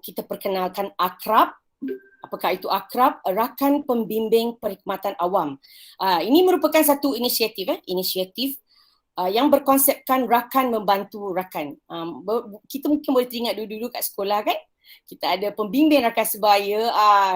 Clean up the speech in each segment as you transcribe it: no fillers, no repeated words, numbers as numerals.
kita perkenalkan akrab. Apakah itu akrab? Rakan Pembimbing Perkhidmatan Awam. Ini merupakan satu inisiatif yang berkonsepkan rakan membantu rakan. Kita mungkin boleh teringat dulu-dulu kat sekolah kan? Kita ada pembimbing rakan sebaya.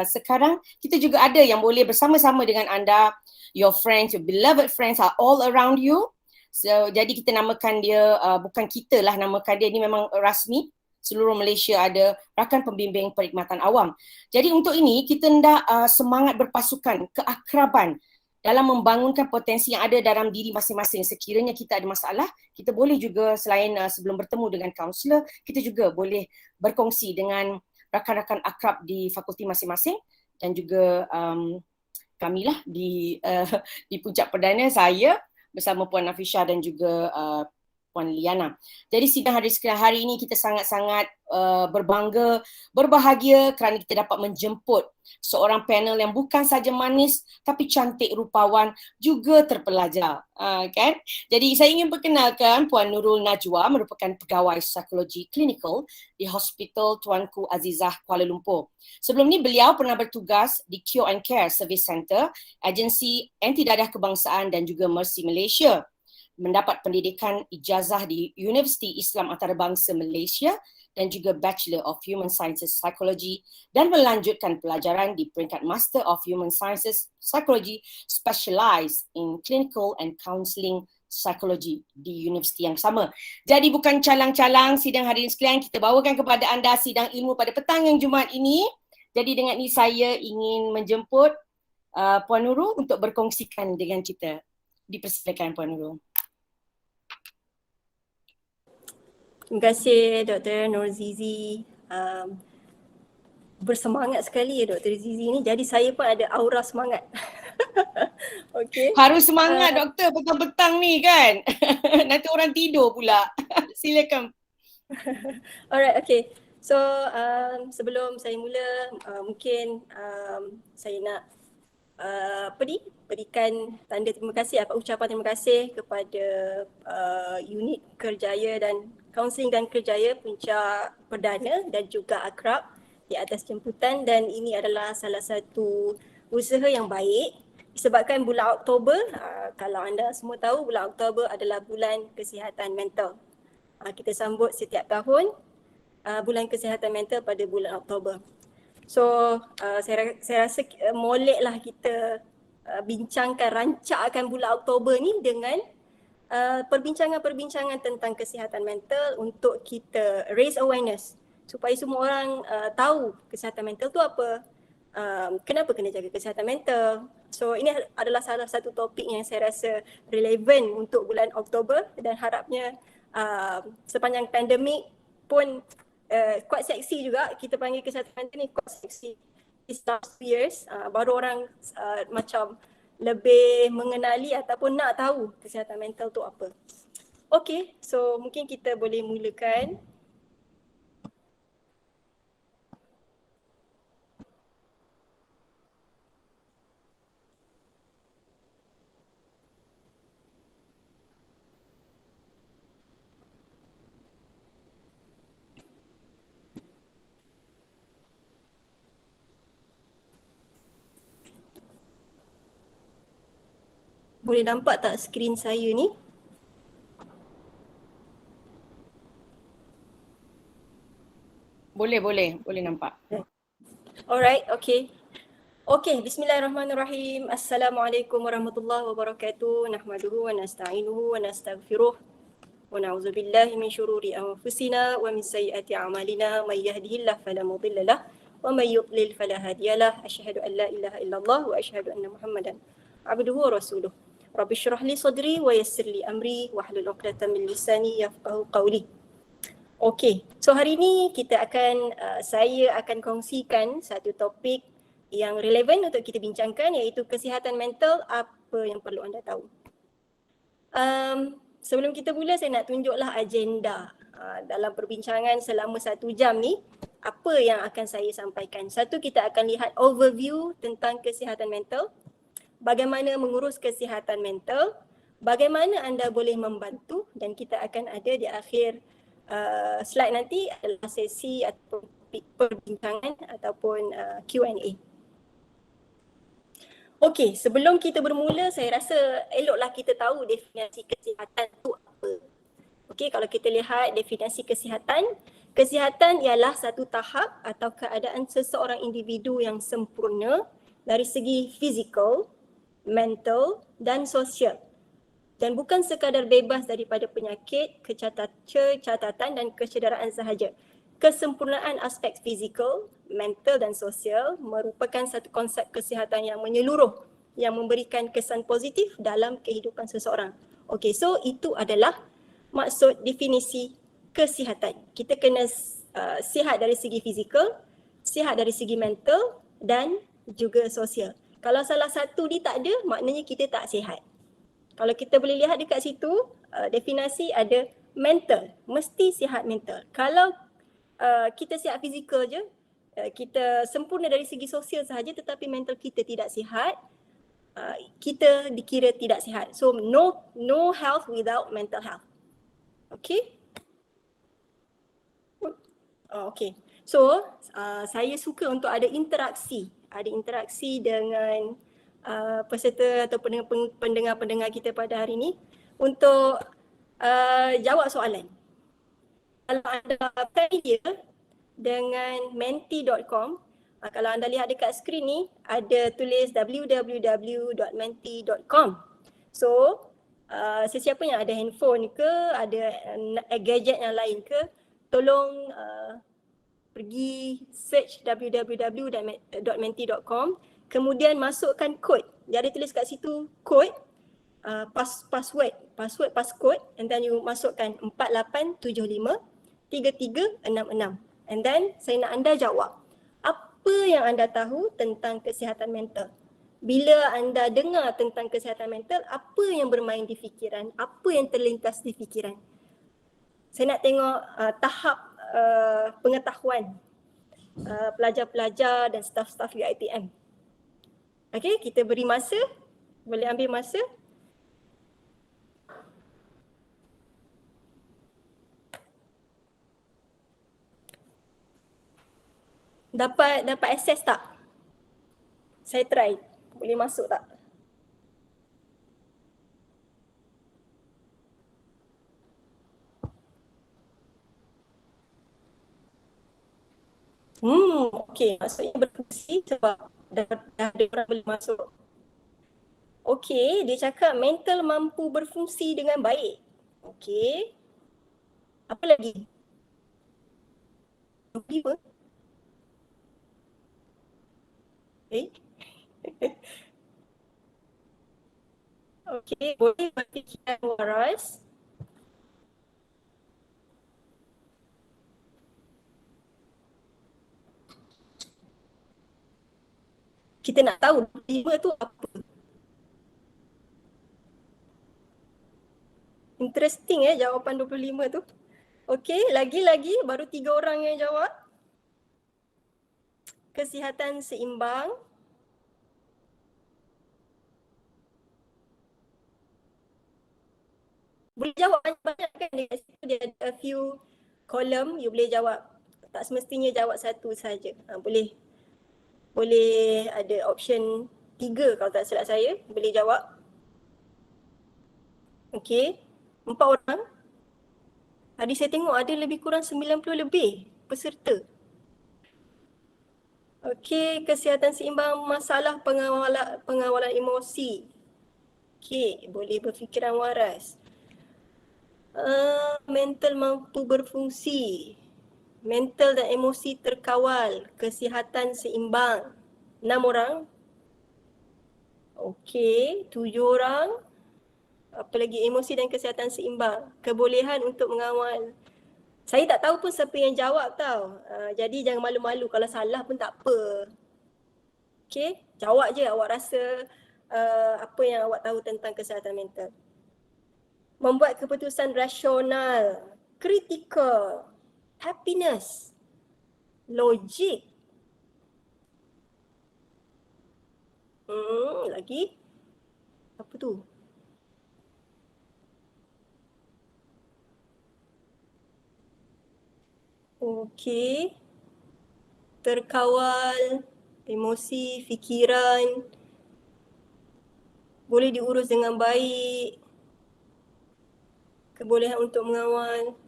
Sekarang kita juga ada yang boleh bersama-sama dengan anda. Your friends, your beloved friends are all around you. So, jadi kita namakan dia, bukan kita lah namakan dia, ini memang rasmi. Seluruh Malaysia ada rakan pembimbing perkhidmatan awam. Jadi untuk ini kita hendak semangat berpasukan, keakraban dalam membangunkan potensi yang ada dalam diri masing-masing. Sekiranya kita ada masalah, kita boleh juga selain sebelum bertemu dengan kaunselor, kita juga boleh berkongsi dengan rakan-rakan akrab di fakulti masing-masing dan juga kamilah di Puncak Perdana, saya bersama Puan Nafisha dan juga Puan Liana. Jadi sidang hari ini kita sangat-sangat berbangga, berbahagia kerana kita dapat menjemput seorang panel yang bukan saja manis tapi cantik, rupawan, juga terpelajar. Kan? Jadi saya ingin perkenalkan Puan Nurul Najwa, merupakan pegawai psikologi klinikal di Hospital Tuanku Azizah Kuala Lumpur. Sebelum ni beliau pernah bertugas di Cure and Care Service Center, agensi anti dadah kebangsaan dan juga Mercy Malaysia. Mendapat pendidikan ijazah di Universiti Islam Antarabangsa Malaysia dan juga Bachelor of Human Sciences Psychology dan melanjutkan pelajaran di peringkat Master of Human Sciences Psychology specialized in Clinical and Counselling Psychology di universiti yang sama. Jadi bukan calang-calang sidang hari ini sekalian, kita bawakan kepada anda sidang ilmu pada petang yang Jumaat ini. Jadi dengan ini saya ingin menjemput Puan Nurul untuk berkongsikan dengan kita. Dipersilakan Puan Nurul. Terima kasih Dr. Nurzizi. Bersemangat sekali ya Dr. Zizi ni. Jadi saya pun ada aura semangat. Okay. Harus semangat doktor petang-petang ni kan. Nanti orang tidur pula. Silakan. Alright, okay. So sebelum saya mula mungkin saya nak berikan tanda terima kasih, ucapan terima kasih kepada unit Kerjaya dan Kaunseling dan Kerjaya Puncak Perdana dan juga Akrab di atas jemputan, dan ini adalah salah satu usaha yang baik disebabkan bulan Oktober, kalau anda semua tahu, bulan Oktober adalah bulan kesihatan mental. Kita sambut setiap tahun bulan kesihatan mental pada bulan Oktober. So saya rasa moleklah kita bincangkan, rancakkan bulan Oktober ni dengan perbincangan-perbincangan tentang kesihatan mental untuk kita raise awareness supaya semua orang tahu kesihatan mental tu apa, kenapa kena jaga kesihatan mental. So ini adalah salah satu topik yang saya rasa relevan untuk bulan Oktober dan harapnya sepanjang pandemik pun quite seksi juga, kita panggil kesihatan mental ni quite seksi. These last years baru orang macam lebih mengenali ataupun nak tahu kesihatan mental tu apa. Okay, so mungkin kita boleh mulakan. Boleh nampak tak skrin saya ni? Boleh nampak. Alright, okay. Okay, bismillahirrahmanirrahim. Assalamualaikum warahmatullahi wabarakatuh. Nahmaduhu wa nasta'inuhu wa nastaghfiruh. Wa na'udzubillahi min syururi anfusina wa min sayyiati a'malina. May yahdihillahu fala mudilla lahu wa may yudlil fala hadiyalah. Asyhadu an la ilaha illallah wa asyhadu anna Muhammadan abduhu wa rasuluh. Rabbi syrah li sadri wa yassir li amri wahlul 'uqdatam min lisani yafqahu qawli. Okey, so hari ni saya akan kongsikan satu topik yang relevan untuk kita bincangkan, iaitu kesihatan mental, apa yang perlu anda tahu. Sebelum kita mula, saya nak tunjuklah agenda dalam perbincangan selama 1 jam ni, apa yang akan saya sampaikan. Satu, kita akan lihat overview tentang kesihatan mental, bagaimana mengurus kesihatan mental, bagaimana anda boleh membantu, dan kita akan ada di akhir slide nanti adalah sesi atau perbincangan ataupun Q&A. Okey, sebelum kita bermula, saya rasa eloklah kita tahu definisi kesihatan itu apa. Okey, kalau kita lihat definisi kesihatan, kesihatan ialah satu tahap atau keadaan seseorang individu yang sempurna dari segi fizikal, mental dan sosial. Dan bukan sekadar bebas daripada penyakit, kecacatan dan kecederaan sahaja. Kesempurnaan aspek fizikal, mental dan sosial merupakan satu konsep kesihatan yang menyeluruh yang memberikan kesan positif dalam kehidupan seseorang. Okey, so itu adalah maksud definisi kesihatan. Kita kena sihat dari segi fizikal, sihat dari segi mental dan juga sosial. Kalau salah satu ni tak ada, maknanya kita tak sihat. Kalau kita boleh lihat dekat situ, definisi ada mental, mesti sihat mental. Kalau kita sihat fizikal je, kita sempurna dari segi sosial sahaja tetapi mental kita tidak sihat, kita dikira tidak sihat. So no health without mental health. Okay? Okay. So saya suka untuk ada interaksi dengan peserta atau pendengar-pendengar kita pada hari ini untuk jawab soalan. Kalau anda familiar dengan menti.com, kalau anda lihat dekat skrin ni ada tulis www.menti.com. So sesiapa yang ada handphone ke, ada gadget yang lain ke, tolong pergi search www.menti.com, kemudian masukkan kod. Dia ada tulis kat situ kod, password, and then you masukkan 48753366. And then saya nak anda jawab, apa yang anda tahu tentang kesihatan mental? Bila anda dengar tentang kesihatan mental, apa yang bermain di fikiran? Apa yang terlintas di fikiran? Saya nak tengok tahap pengetahuan pelajar-pelajar dan staf-staf UiTM. Okey, kita beri masa. Boleh ambil masa. Dapat access tak? Saya try. Boleh masuk tak? Okey, maksudnya berfungsi sebab dah ada orang boleh masuk. Okey, dia cakap mental mampu berfungsi dengan baik. Okey. Apa lagi? Apa? Okey, boleh berfikiran waras. Kita nak tahu 25 tu apa. Interesting jawapan 25 tu. Okey, lagi-lagi baru 3 orang yang jawab. Kesihatan seimbang. Boleh jawab banyak-banyak kan, dekat situ dia ada a few column, you boleh jawab. Tak semestinya jawab satu saja. Boleh ada option 3 kalau tak silap saya, boleh jawab. Okey, 4 orang. Tadi saya tengok ada lebih kurang 90 lebih peserta. Okey, kesihatan seimbang, masalah pengawalan emosi. Okey, boleh berfikiran waras. Mental mampu berfungsi. Mental dan emosi terkawal, kesihatan seimbang. 6 orang. Okey, 7 orang. Apa lagi? Emosi dan kesihatan seimbang. Kebolehan untuk mengawal. Saya tak tahu pun siapa yang jawab tau. Jadi jangan malu-malu, kalau salah pun tak apa. Okey, jawab je awak rasa apa yang awak tahu tentang kesihatan mental. Membuat keputusan rasional, kritikal, happiness, logik. Lagi? Apa tu? Okey. terkawal, emosi, fikiran, boleh diurus dengan baik, kebolehan untuk mengawal.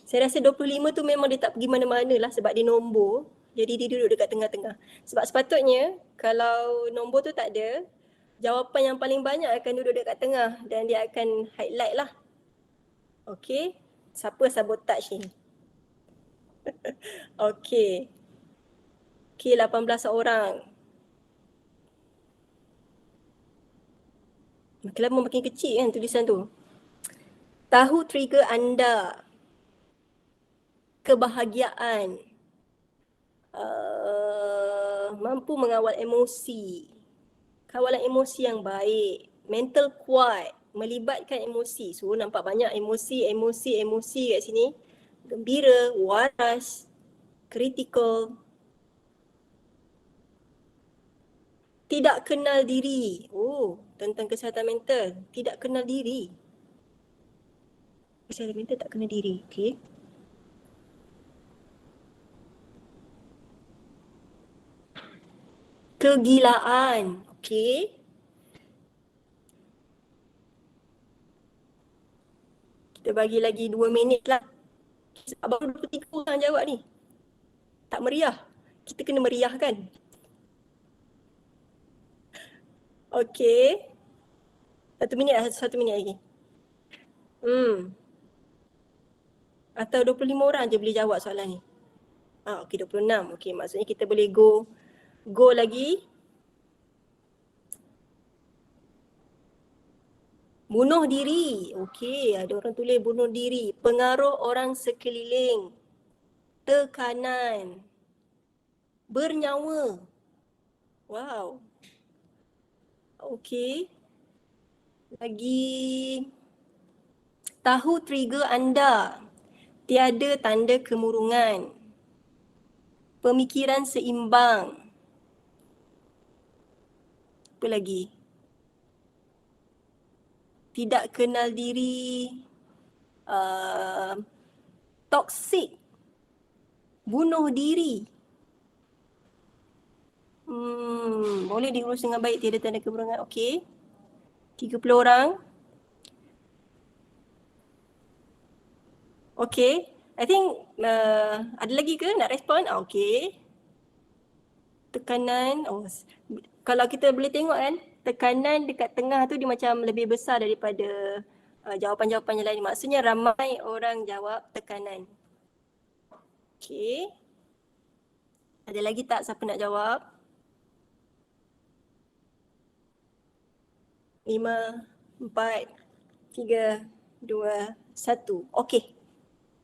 Saya rasa 25 tu memang dia tak pergi mana-mana lah sebab dia nombor. Jadi dia duduk dekat tengah-tengah. Sebab sepatutnya kalau nombor tu tak ada, jawapan yang paling banyak akan duduk dekat tengah dan dia akan highlight lah. Okey, siapa sabotage ni? Okey. Okey, 18 orang. Makin lama makin kecil kan tulisan tu. Tahu trigger anda. Kebahagiaan. Mampu mengawal emosi. Kawalan emosi yang baik. Mental kuat. Melibatkan emosi. So nampak banyak emosi kat sini. Gembira, waras, kritikal. Tidak kenal diri. Oh, tentang kesihatan mental. Tidak kenal diri. Kesihatan mental tak kenal diri. Okay. Kegilaan. Okay. Kita bagi lagi 2 minit lah. Sebab baru 23 orang jawab ni. Tak meriah. Kita kena meriah kan? Okay. 1 minit lah, 1 minit lagi. Atau 25 orang je boleh jawab soalan ni. Okay, 26. Okay, maksudnya kita boleh go lagi. Bunuh diri. Okay, ada orang tulis bunuh diri. Pengaruh orang sekeliling. Tekanan. Bernyawa. Wow. Okay. Lagi. Tahu trigger anda. Tiada tanda kemurungan. Pemikiran seimbang. Apa lagi? Tidak kenal diri. Toksik. Bunuh diri. Boleh diurus dengan baik, tiada tanda kemurungan. Okey. 30 orang. Okey. I think ada lagi ke nak respon? Okey. Tekanan. Kalau kita boleh tengok kan, tekanan dekat tengah tu dia macam lebih besar daripada jawapan-jawapan yang lain. Maksudnya ramai orang jawab tekanan. Okey. Ada lagi tak siapa nak jawab? 5, 4, 3, 2, 1. Okey.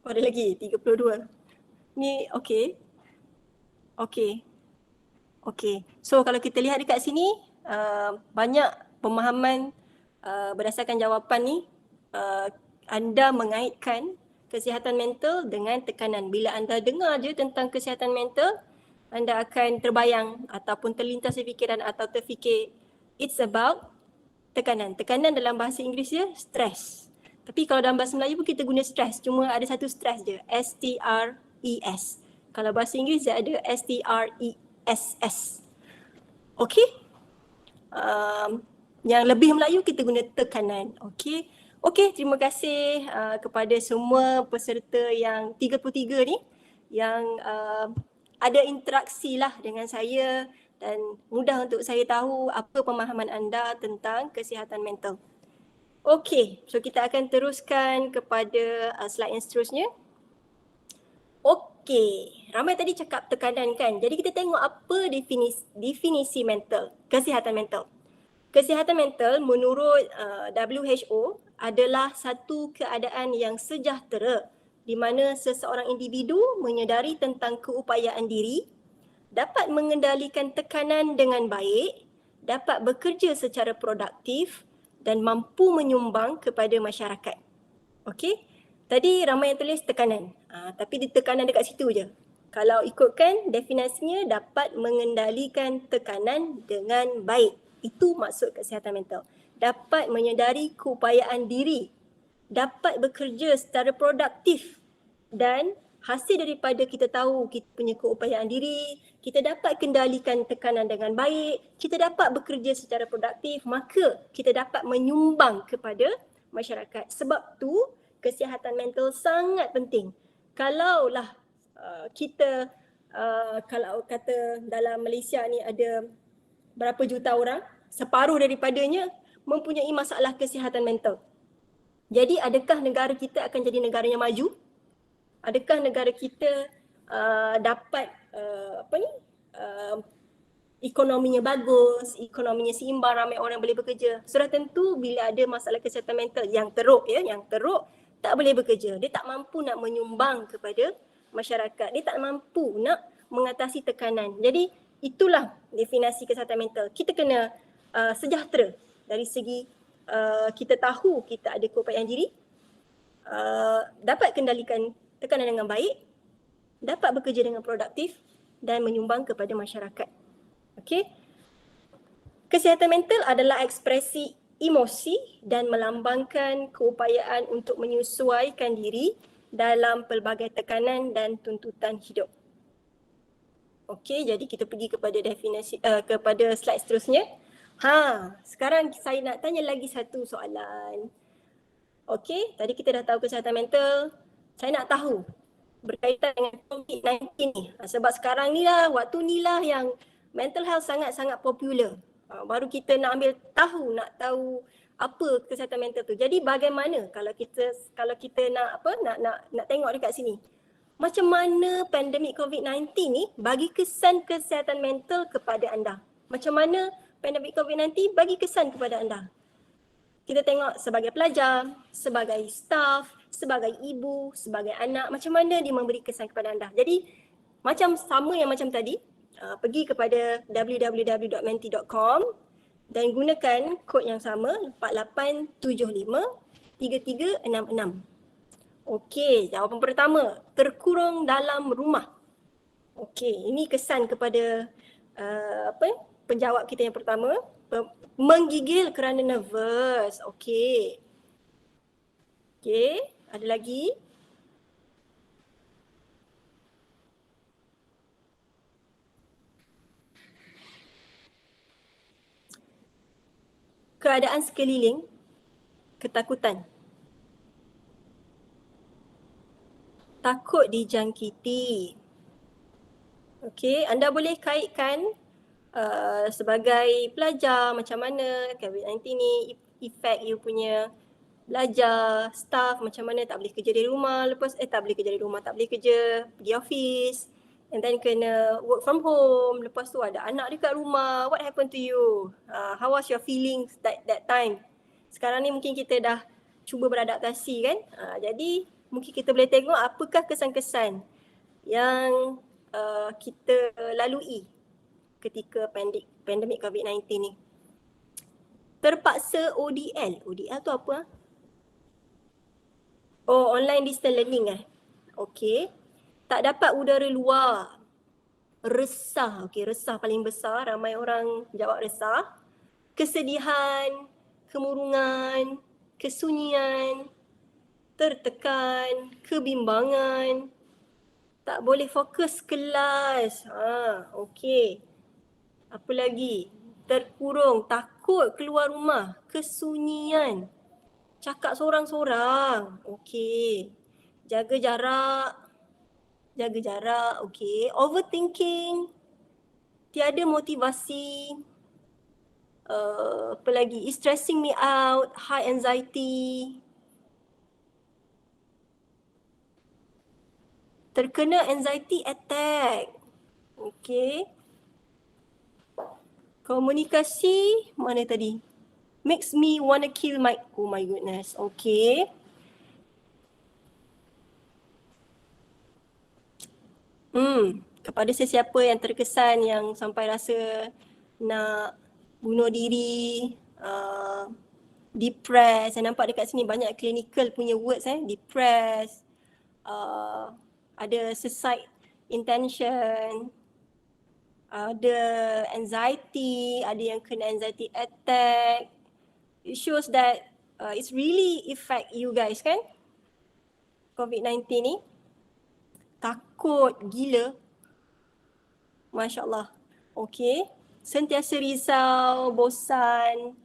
Ada lagi 32. Ni okey. Okey. Okey. So kalau kita lihat dekat sini, banyak pemahaman berdasarkan jawapan ni, anda mengaitkan kesihatan mental dengan tekanan. Bila anda dengar je tentang kesihatan mental, anda akan terbayang ataupun terlintas di fikiran atau terfikir it's about tekanan. Tekanan dalam bahasa Inggeris dia stress. Tapi kalau dalam bahasa Melayu pun kita guna stress. Cuma ada satu stress je. S-T-R-E-S. Kalau bahasa Inggeris dia ada S-T-R-E-S-S. Okey? Yang lebih Melayu kita guna tekanan. Okey? Okey, terima kasih kepada semua peserta yang 33 ni yang ada interaksi lah dengan saya dan mudah untuk saya tahu apa pemahaman anda tentang kesihatan mental. Okey, so kita akan teruskan kepada slide yang seterusnya. Okey, ramai tadi cakap tekanan kan. Jadi kita tengok apa definisi mental, kesihatan mental. Kesihatan mental menurut WHO adalah satu keadaan yang sejahtera di mana seseorang individu menyedari tentang keupayaan diri, dapat mengendalikan tekanan dengan baik, dapat bekerja secara produktif dan mampu menyumbang kepada masyarakat. Okey? Tadi ramai yang tulis tekanan. Tapi di tekanan dekat situ je. Kalau ikutkan definisinya dapat mengendalikan tekanan dengan baik. Itu maksud kesihatan mental. Dapat menyedari keupayaan diri, dapat bekerja secara produktif dan hasil daripada kita tahu kita punya keupayaan diri, kita dapat kendalikan tekanan dengan baik, kita dapat bekerja secara produktif, maka kita dapat menyumbang kepada masyarakat. Sebab tu kesihatan mental sangat penting. Kalaulah kita kalau kata dalam Malaysia ni ada berapa juta orang, separuh daripadanya mempunyai masalah kesihatan mental. Jadi adakah negara kita akan jadi negara yang maju? Adakah negara kita dapat ekonominya bagus, ekonominya seimbang, ramai orang boleh bekerja? Sudah tentu bila ada masalah kesihatan mental yang teruk tak boleh bekerja. Dia tak mampu nak menyumbang kepada masyarakat. Dia tak mampu nak mengatasi tekanan. Jadi itulah definisi kesihatan mental. Kita kena sejahtera dari segi kita tahu kita ada keupayaan diri, dapat kendalikan tekanan dengan baik, dapat bekerja dengan produktif dan menyumbang kepada masyarakat. Okey. Kesihatan mental adalah ekspresi emosi dan melambangkan keupayaan untuk menyesuaikan diri dalam pelbagai tekanan dan tuntutan hidup. Okey, jadi kita pergi kepada definisi kepada slide seterusnya. Sekarang saya nak tanya lagi satu soalan. Okey, tadi kita dah tahu kesihatan mental. Saya nak tahu berkaitan dengan COVID-19 ni. Sebab sekarang ni lah, waktu ni lah yang mental health sangat-sangat popular. Baru kita nak nak tahu apa kesihatan mental tu. Jadi bagaimana kalau kita nak tengok dekat sini. Macam mana pandemik COVID-19 ni bagi kesan kesihatan mental kepada anda? Macam mana pandemik COVID-19 bagi kesan kepada anda? Kita tengok sebagai pelajar, sebagai staff, sebagai ibu, sebagai anak, macam mana dia memberi kesan kepada anda. Jadi macam sama yang macam tadi, pergi kepada www.menti.com dan gunakan kod yang sama 48753366. Okey, jawapan pertama, terkurung dalam rumah. Okey, ini kesan kepada penjawab kita yang pertama. Menggigil kerana nervous. Okey. Okey, ada lagi? Keadaan sekeliling, ketakutan. Takut dijangkiti. Okey, anda boleh kaitkan sebagai pelajar macam mana COVID-19 ni efek you punya belajar, staff macam mana tak boleh kerja dari rumah, tak boleh kerja dari rumah, tak boleh kerja pergi office, and then kena work from home, lepas tu ada anak dekat rumah, what happened to you? How was your feelings that time? Sekarang ni mungkin kita dah cuba beradaptasi kan, jadi mungkin kita boleh tengok apakah kesan-kesan yang kita lalui ketika pandemik COVID-19 ni. Terpaksa ODL. ODL tu apa? Oh, online distance learning Okey. Tak dapat udara luar. Resah. Okey, resah paling besar. Ramai orang jawab resah. Kesedihan, kemurungan, kesunyian, tertekan, kebimbangan. Tak boleh fokus kelas. Okey. Apa lagi? Terkurung, takut keluar rumah, kesunyian, cakap sorang-sorang. Okey. Jaga jarak. Okey. Overthinking, tiada motivasi. Apa lagi? It's stressing me out, high anxiety. Terkena anxiety attack. Okey. Komunikasi, mana tadi? Makes me wanna kill my, oh my goodness. Okay. Kepada sesiapa yang terkesan yang sampai rasa nak bunuh diri, depressed. Saya nampak dekat sini banyak clinical punya words depressed, ada suicide intention, ada anxiety, ada yang kena anxiety attack. It shows that it's really affect you guys kan, COVID-19 ni. takut gila. Masya Allah. Okey. Sentiasa risau, bosan,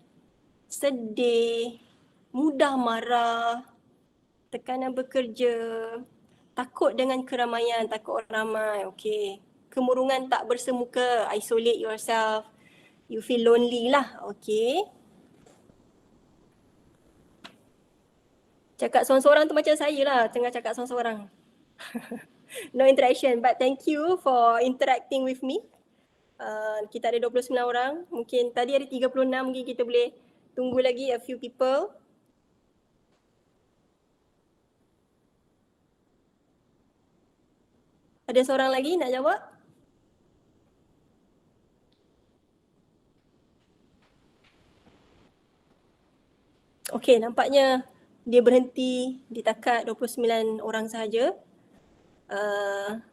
sedih, mudah marah, tekanan bekerja, takut dengan keramaian, takut orang ramai. Okey. Kemurungan tak bersemuka, isolate yourself. You feel lonely lah. Okey. Cakap seorang-seorang tu macam saya lah, tengah cakap seorang-seorang. No interaction, but thank you for interacting with me. Kita ada 29 orang, mungkin tadi ada 36, mungkin kita boleh tunggu lagi a few people. Ada seorang lagi nak jawab? Okey, nampaknya dia berhenti di takat 29 orang sahaja.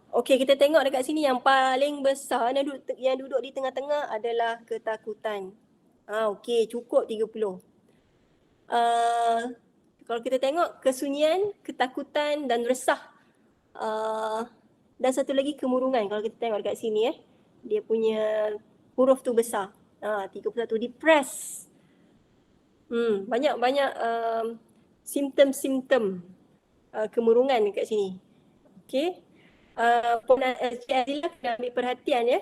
Okey, kita tengok dekat sini yang paling besar yang duduk di tengah-tengah adalah ketakutan. Okey, cukup 30. Kalau kita tengok kesunyian, ketakutan dan resah. Dan satu lagi kemurungan. Kalau kita tengok dekat sini dia punya huruf tu besar. 31, depressed. Banyak-banyak simptom-simptom kemurungan dekat sini. Okey. Cik Adila kena ambil perhatian ya.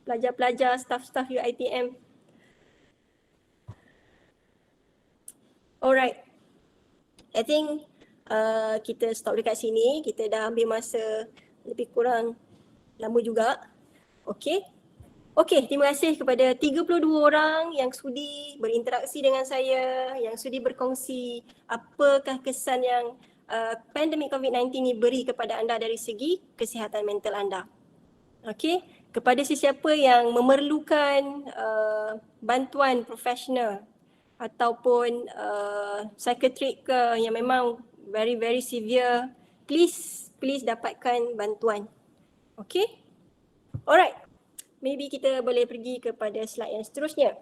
Pelajar-pelajar, staff-staff UiTM. Alright. I think kita stop dekat sini. Kita dah ambil masa lebih kurang lama juga. Okey. Okey, terima kasih kepada 32 orang yang sudi berinteraksi dengan saya, yang sudi berkongsi apakah kesan yang pandemik COVID-19 ni beri kepada anda dari segi kesihatan mental anda. Okey, kepada sesiapa yang memerlukan bantuan profesional ataupun psikiatrik ke yang memang very severe, please dapatkan bantuan. Okey? Alright. Maybe kita boleh pergi kepada slide yang seterusnya.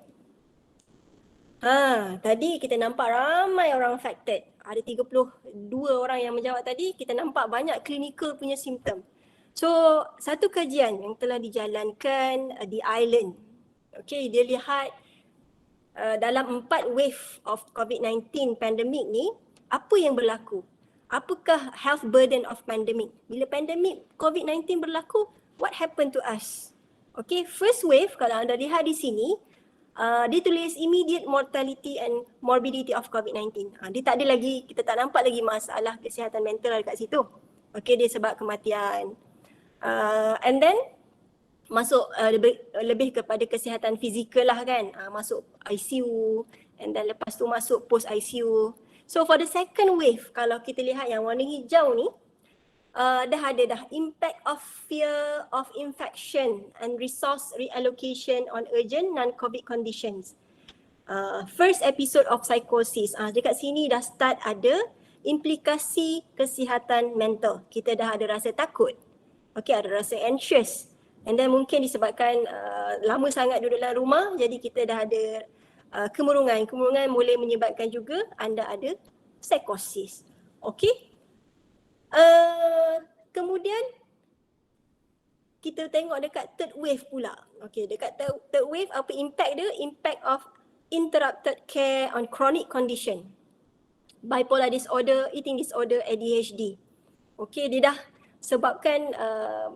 Tadi kita nampak ramai orang affected. Ada 32 orang yang menjawab tadi, kita nampak banyak clinical punya simptom. So, satu kajian yang telah dijalankan di Ireland. Okay, dia lihat dalam 4 wave of COVID-19 pandemic ni, apa yang berlaku? Apakah health burden of pandemic? Bila pandemic COVID-19 berlaku, what happened to us? Okay, first wave kalau anda lihat di sini, dia tulis immediate mortality and morbidity of COVID-19. Dia tak ada lagi, kita tak nampak lagi masalah kesihatan mental dekat situ. Okay, dia sebab kematian. And then masuk lebih kepada kesihatan fizikal lah kan, masuk ICU, and then lepas tu masuk post ICU. So for the second wave, kalau kita lihat yang warna hijau ni, dah impact of fear of infection and resource reallocation on urgent non-COVID conditions. First episode of psychosis. Dekat sini dah start ada implikasi kesihatan mental. Kita dah ada rasa takut. Okay, ada rasa anxious. And then mungkin disebabkan lama sangat duduk dalam rumah, jadi kita dah ada kemurungan. Kemurungan boleh menyebabkan juga anda ada psikosis. Okay. Kemudian kita tengok dekat third wave pula. Okay, dekat third wave apa impact dia? Impact of interrupted care on chronic condition. Bipolar disorder, eating disorder, ADHD. Okay, dia dah sebabkan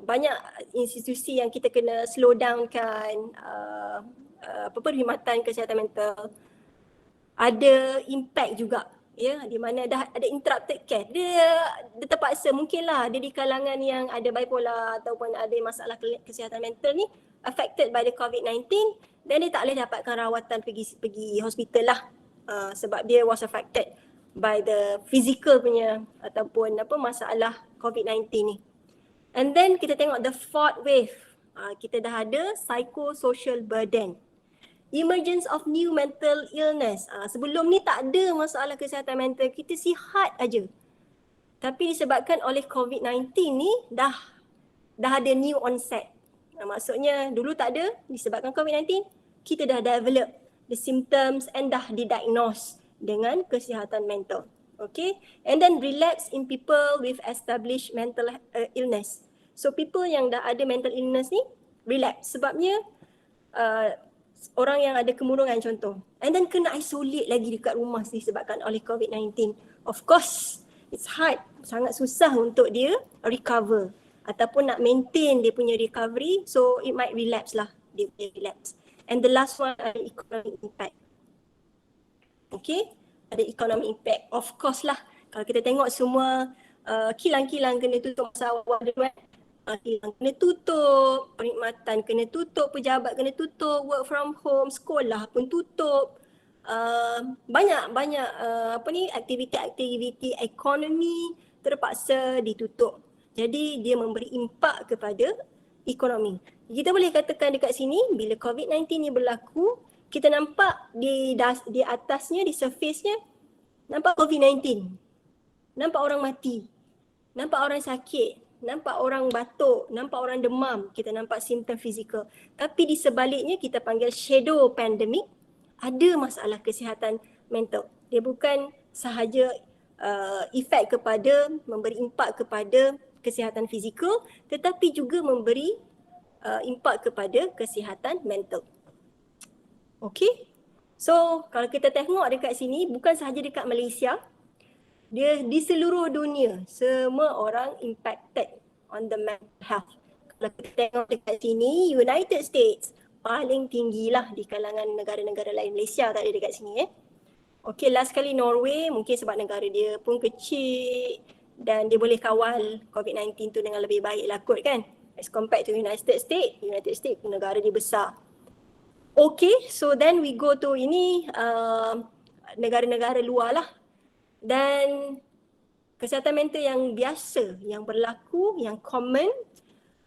banyak institusi yang kita kena slow down kan, perkhidmatan kesihatan mental. Ada impact juga. Ya, di mana dah ada interrupted care. Dia terpaksa mungkinlah dia di kalangan yang ada bipolar ataupun ada masalah kesihatan mental ni affected by the COVID-19, dan dia tak boleh dapatkan rawatan pergi hospital lah, sebab dia was affected by the physical punya ataupun masalah COVID-19 ni. And then kita tengok the fourth wave. Kita dah ada psychosocial burden. Emergence of new mental illness. Sebelum ni tak ada masalah kesihatan mental, kita sihat aja. Tapi disebabkan oleh COVID-19 ni dah ada new onset. Maksudnya dulu tak ada, disebabkan COVID-19, kita dah develop the symptoms and dah didiagnose dengan kesihatan mental. Okay, and then relapse in people with established mental illness. So people yang dah ada mental illness ni relapse sebabnya orang yang ada kemurungan contoh, and then kena isolate lagi dekat rumah disebabkan oleh COVID-19. Of course, it's hard, sangat susah untuk dia recover ataupun nak maintain dia punya recovery, so it might relapse lah, dia punya relapse. And the last one ada economic impact. Okay, ada economic impact. Of course lah, kalau kita tengok semua kilang-kilang kena tutup masa awal dulu kilang kena tutup, perkhidmatan kena tutup, pejabat kena tutup, work from home, sekolah pun tutup. Banyak aktiviti ekonomi terpaksa ditutup. Jadi dia memberi impak kepada ekonomi. Kita boleh katakan dekat sini bila COVID-19 ni berlaku, kita nampak di atasnya, di surface-nya nampak COVID-19. Nampak orang mati. Nampak orang sakit. Nampak orang batuk, nampak orang demam, kita nampak simptom fizikal. Tapi di sebaliknya kita panggil shadow pandemic, ada masalah kesihatan mental. Dia bukan sahaja efek kepada, memberi impak kepada kesihatan fizikal, tetapi juga memberi impak kepada kesihatan mental. Okay, so kalau kita tengok dekat sini, bukan sahaja dekat Malaysia, dia di seluruh dunia, semua orang impacted on the mental health. Kalau kita tengok dekat sini, United States paling tinggilah di kalangan negara-negara lain. Malaysia tak ada dekat sini Okay, last kali Norway, mungkin sebab negara dia pun kecil dan dia boleh kawal COVID-19 tu dengan lebih baik lah kot kan. As compared to United States negara dia besar. Okay, so then we go to ini negara-negara luar lah. Dan kesihatan mental yang biasa, yang berlaku, yang common,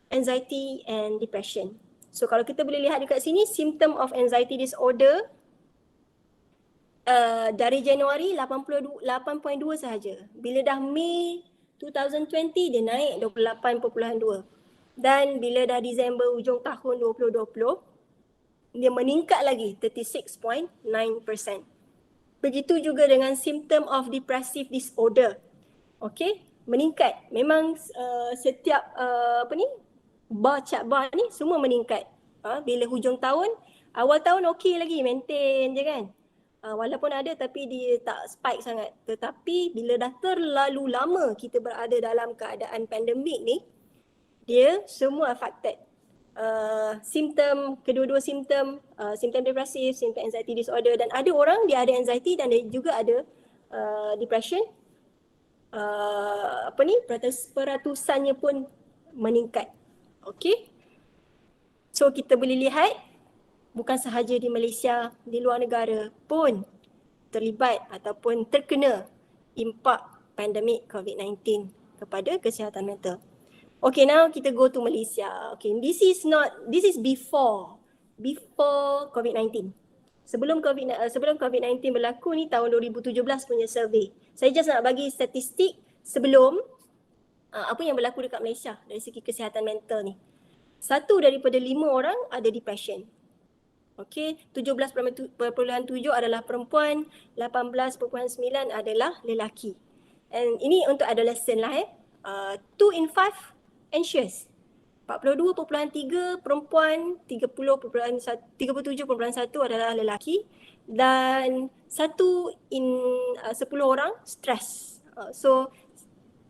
anxiety and depression. So kalau kita boleh lihat dekat sini, symptom of anxiety disorder dari Januari 8.2 sahaja. Bila dah Mei 2020 dia naik 28.2. Dan bila dah Disember hujung tahun 2020 dia meningkat lagi 36.9%. Begitu juga dengan symptom of depressive disorder. Okay, meningkat. Memang setiap chart bar ni semua meningkat. Bila hujung tahun, awal tahun okey lagi, maintain je kan. Walaupun ada tapi dia tak spike sangat. Tetapi bila dah terlalu lama kita berada dalam keadaan pandemik ni, dia semua affected. Kedua-dua simptom depresif, simptom anxiety disorder, dan ada orang dia ada anxiety dan dia juga ada depression. Peratusannya pun meningkat. Okay, so kita boleh lihat bukan sahaja di Malaysia, di luar negara pun terlibat ataupun terkena impak pandemik COVID-19 kepada kesihatan mental. Okay, now kita go to Malaysia. Okay, this is before COVID-19. Sebelum COVID-19 berlaku ni tahun 2017 punya survey. Saya just nak bagi statistik sebelum apa yang berlaku dekat Malaysia dari segi kesihatan mental ni. 1 daripada 5 orang ada depression. Okay, 17.7 adalah perempuan, 18.9 adalah lelaki. And ini untuk adolescent lah 2 in 5 anxious. 42.3 perempuan, 37.1 adalah lelaki, dan 1 in 10 orang stres. So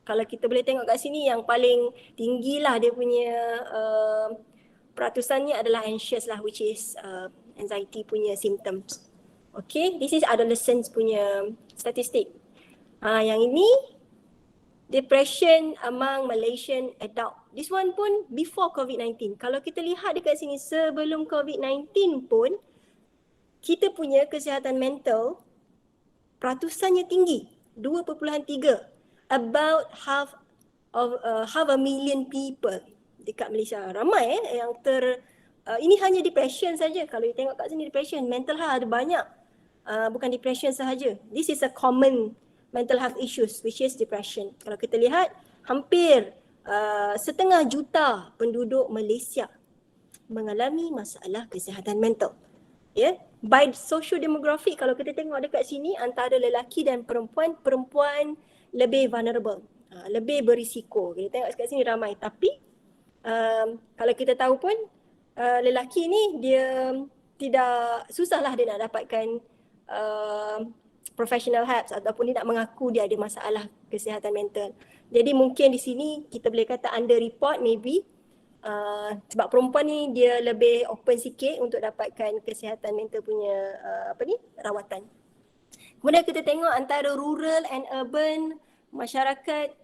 kalau kita boleh tengok kat sini, yang paling tinggi lah dia punya peratusannya adalah anxious lah, which is anxiety punya symptoms. Okay, this is adolescents punya statistik. Yang ini depression among Malaysian adult. This one pun before COVID-19. Kalau kita lihat dekat sini sebelum COVID-19 pun, kita punya kesihatan mental peratusannya tinggi, 2.3. About half a million people dekat Malaysia. Ramai yang ini hanya depression saja. Kalau you tengok kat sini depression, mental health ada banyak. Bukan depression sahaja. This is a common mental health issues, which is depression. Kalau kita lihat, hampir 500,000 penduduk Malaysia mengalami masalah kesihatan mental. by socio-demographic, kalau kita tengok dekat sini antara lelaki dan perempuan, perempuan lebih vulnerable, lebih berisiko. Kita tengok dekat sini ramai, tapi kalau kita tahu pun lelaki ni dia tidak susahlah dia nak dapatkan professional help ataupun dia nak mengaku dia ada masalah kesihatan mental. Jadi mungkin di sini kita boleh kata under report maybe sebab perempuan ni dia lebih open sikit untuk dapatkan kesihatan mental punya rawatan. Kemudian kita tengok antara rural and urban, masyarakat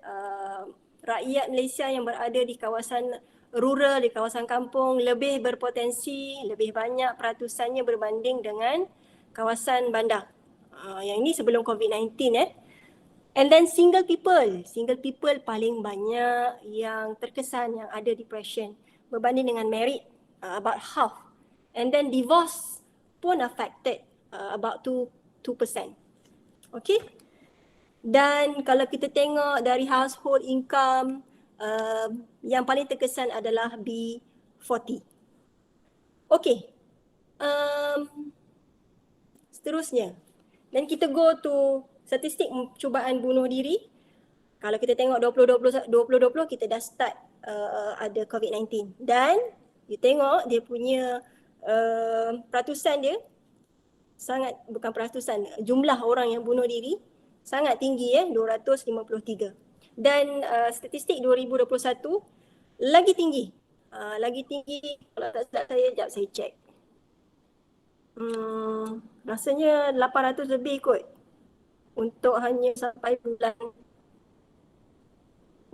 rakyat Malaysia yang berada di kawasan rural, di kawasan kampung lebih berpotensi, lebih banyak peratusannya berbanding dengan kawasan bandar. Yang ini sebelum COVID-19 And then single people paling banyak yang terkesan yang ada depression berbanding dengan married, about half. And then divorce pun affected, about 2%. Okay. Dan kalau kita tengok dari household income, yang paling terkesan adalah B40. Okay. Seterusnya. Dan kita go to statistik cubaan bunuh diri. Kalau kita tengok 2020 kita dah start ada COVID-19. Dan you tengok dia punya peratusan dia sangat, bukan peratusan, jumlah orang yang bunuh diri sangat tinggi 253. Dan statistik 2021 lagi tinggi. Lagi tinggi, kalau tak silap saya, sekejap saya check. Rasanya 800 lebih kot untuk hanya sampai bulan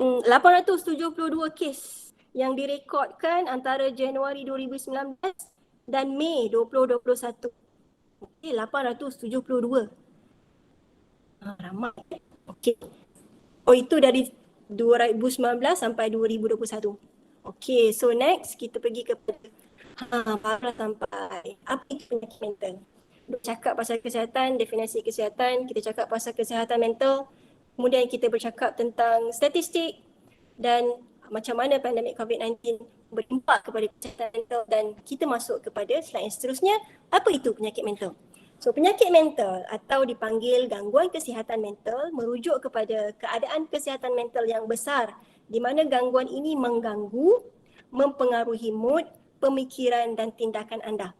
872 kes yang direkodkan antara Januari 2019 dan Mei 2021. Okay, 872. Ramai. Okay. Oh, itu dari 2019 sampai 2021. Okay, so next kita pergi kepada parah sampai apa itu penyakit mental. Bercakap pasal kesihatan, definisi kesihatan, kita cakap pasal kesihatan mental, kemudian kita bercakap tentang statistik dan macam mana pandemik COVID-19 berdampak kepada kesihatan mental, dan kita masuk kepada slide yang seterusnya, apa itu penyakit mental. So penyakit mental atau dipanggil gangguan kesihatan mental merujuk kepada keadaan kesihatan mental yang besar di mana gangguan ini mengganggu, mempengaruhi mood, pemikiran dan tindakan anda.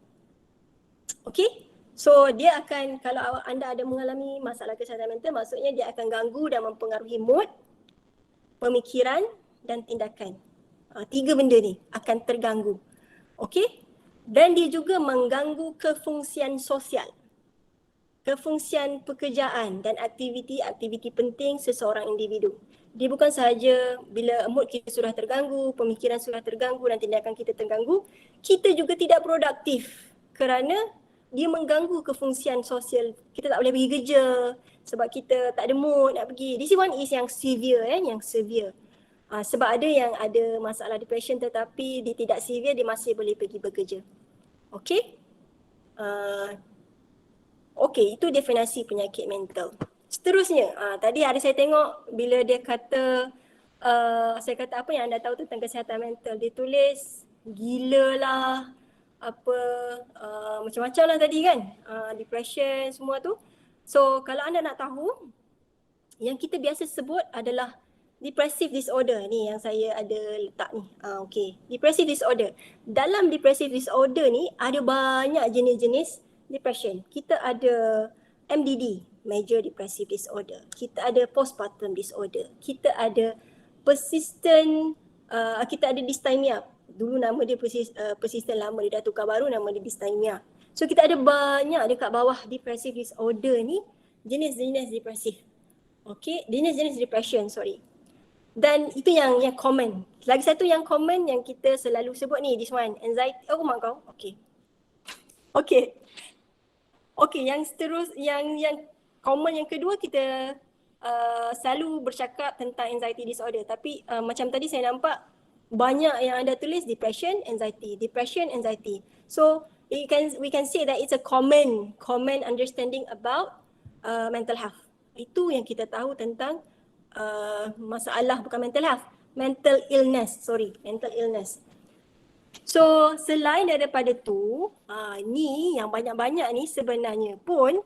Okey? So dia akan, kalau anda ada mengalami masalah kesihatan mental, maksudnya dia akan ganggu dan mempengaruhi mood, pemikiran dan tindakan. Tiga benda ni akan terganggu. Okey? Dan dia juga mengganggu kefungsian sosial, kefungsian pekerjaan dan aktiviti-aktiviti penting seseorang individu. Dia bukan sahaja bila mood kita sudah terganggu, pemikiran sudah terganggu dan tindakan kita terganggu, kita juga tidak produktif kerana dia mengganggu kefungsian sosial. Kita tak boleh pergi kerja sebab kita tak ada mood nak pergi. This one is yang severe, yang severe. Sebab ada yang ada masalah depression tetapi dia tidak severe, dia masih boleh pergi bekerja. Okey? Okey, itu definisi penyakit mental. Seterusnya, tadi ada saya tengok bila dia kata, saya kata apa yang anda tahu tentang kesihatan mental. Dia tulis gila lah, apa macam-macam lah tadi kan, depression semua tu. So kalau anda nak tahu, yang kita biasa sebut adalah depressive disorder ni yang saya ada letak ni. Okey, depressive disorder. Dalam depressive disorder ni ada banyak jenis-jenis depression. Kita ada MDD, major depressive disorder. Kita ada postpartum disorder. Kita ada persistent, kita ada dysthymia. Dulu nama dia persistent, lama dia dah tukar baru nama dia dysthymia. So kita ada banyak dekat bawah depressive disorder ni jenis-jenis depresif. Okey, jenis-jenis depression, sorry. Dan itu yang common. Lagi satu yang common yang kita selalu sebut ni, this one, anxiety. Oh mak kau. Okey. Okey. Okey, yang common yang kedua, kita selalu bercakap tentang anxiety disorder. Tapi macam tadi saya nampak banyak yang anda tulis depression, anxiety. So we can say that it's a common understanding about mental health. Itu yang kita tahu tentang masalah, bukan mental health, mental illness. So selain daripada tu, ni yang banyak-banyak ni sebenarnya pun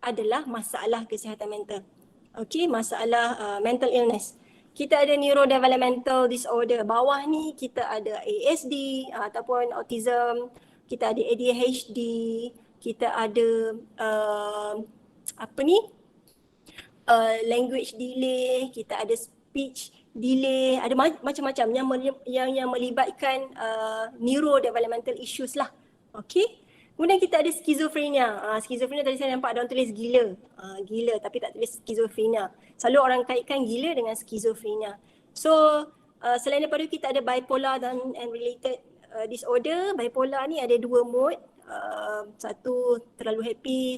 adalah masalah kesihatan mental. Okay, masalah mental illness. Kita ada neurodevelopmental disorder. Bawah ni kita ada ASD ataupun autism, kita ada ADHD, kita ada language delay, kita ada speech delay, ada macam-macam yang melibatkan neurodevelopmental issues lah. Okay. Kemudian kita ada skizofrenia. Skizofrenia tadi saya nampak ada orang tulis gila. Gila tapi tak tulis skizofrenia. Selalu orang kaitkan gila dengan skizofrenia. So selain daripada itu kita ada bipolar and related disorder. Bipolar ni ada dua mode. Satu terlalu happy,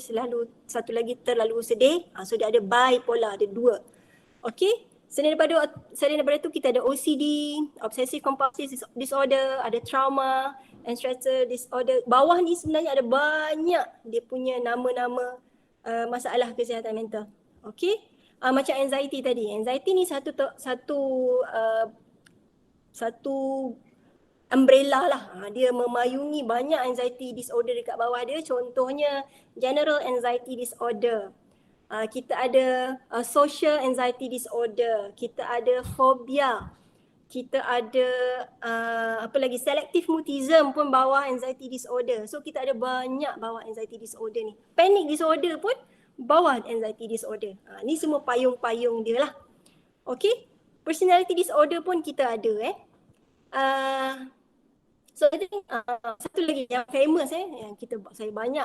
satu lagi terlalu sedih. So dia ada bipolar, ada dua. Okay. Selain daripada itu kita ada OCD, obsessive compulsive disorder, ada trauma and stressor disorder. Bawah ni sebenarnya ada banyak dia punya nama-nama masalah kesihatan mental. Okay. Macam anxiety tadi. Anxiety ni satu umbrella lah. Dia memayungi banyak anxiety disorder dekat bawah dia. Contohnya general anxiety disorder. Kita ada social anxiety disorder, kita ada phobia, kita ada apa lagi, selective mutism pun bawah anxiety disorder. So kita ada banyak bawah anxiety disorder ni. Panic disorder pun bawah anxiety disorder. Ni semua payung-payung dia lah. Okay, personality disorder pun kita ada so I think satu lagi yang famous yang saya banyak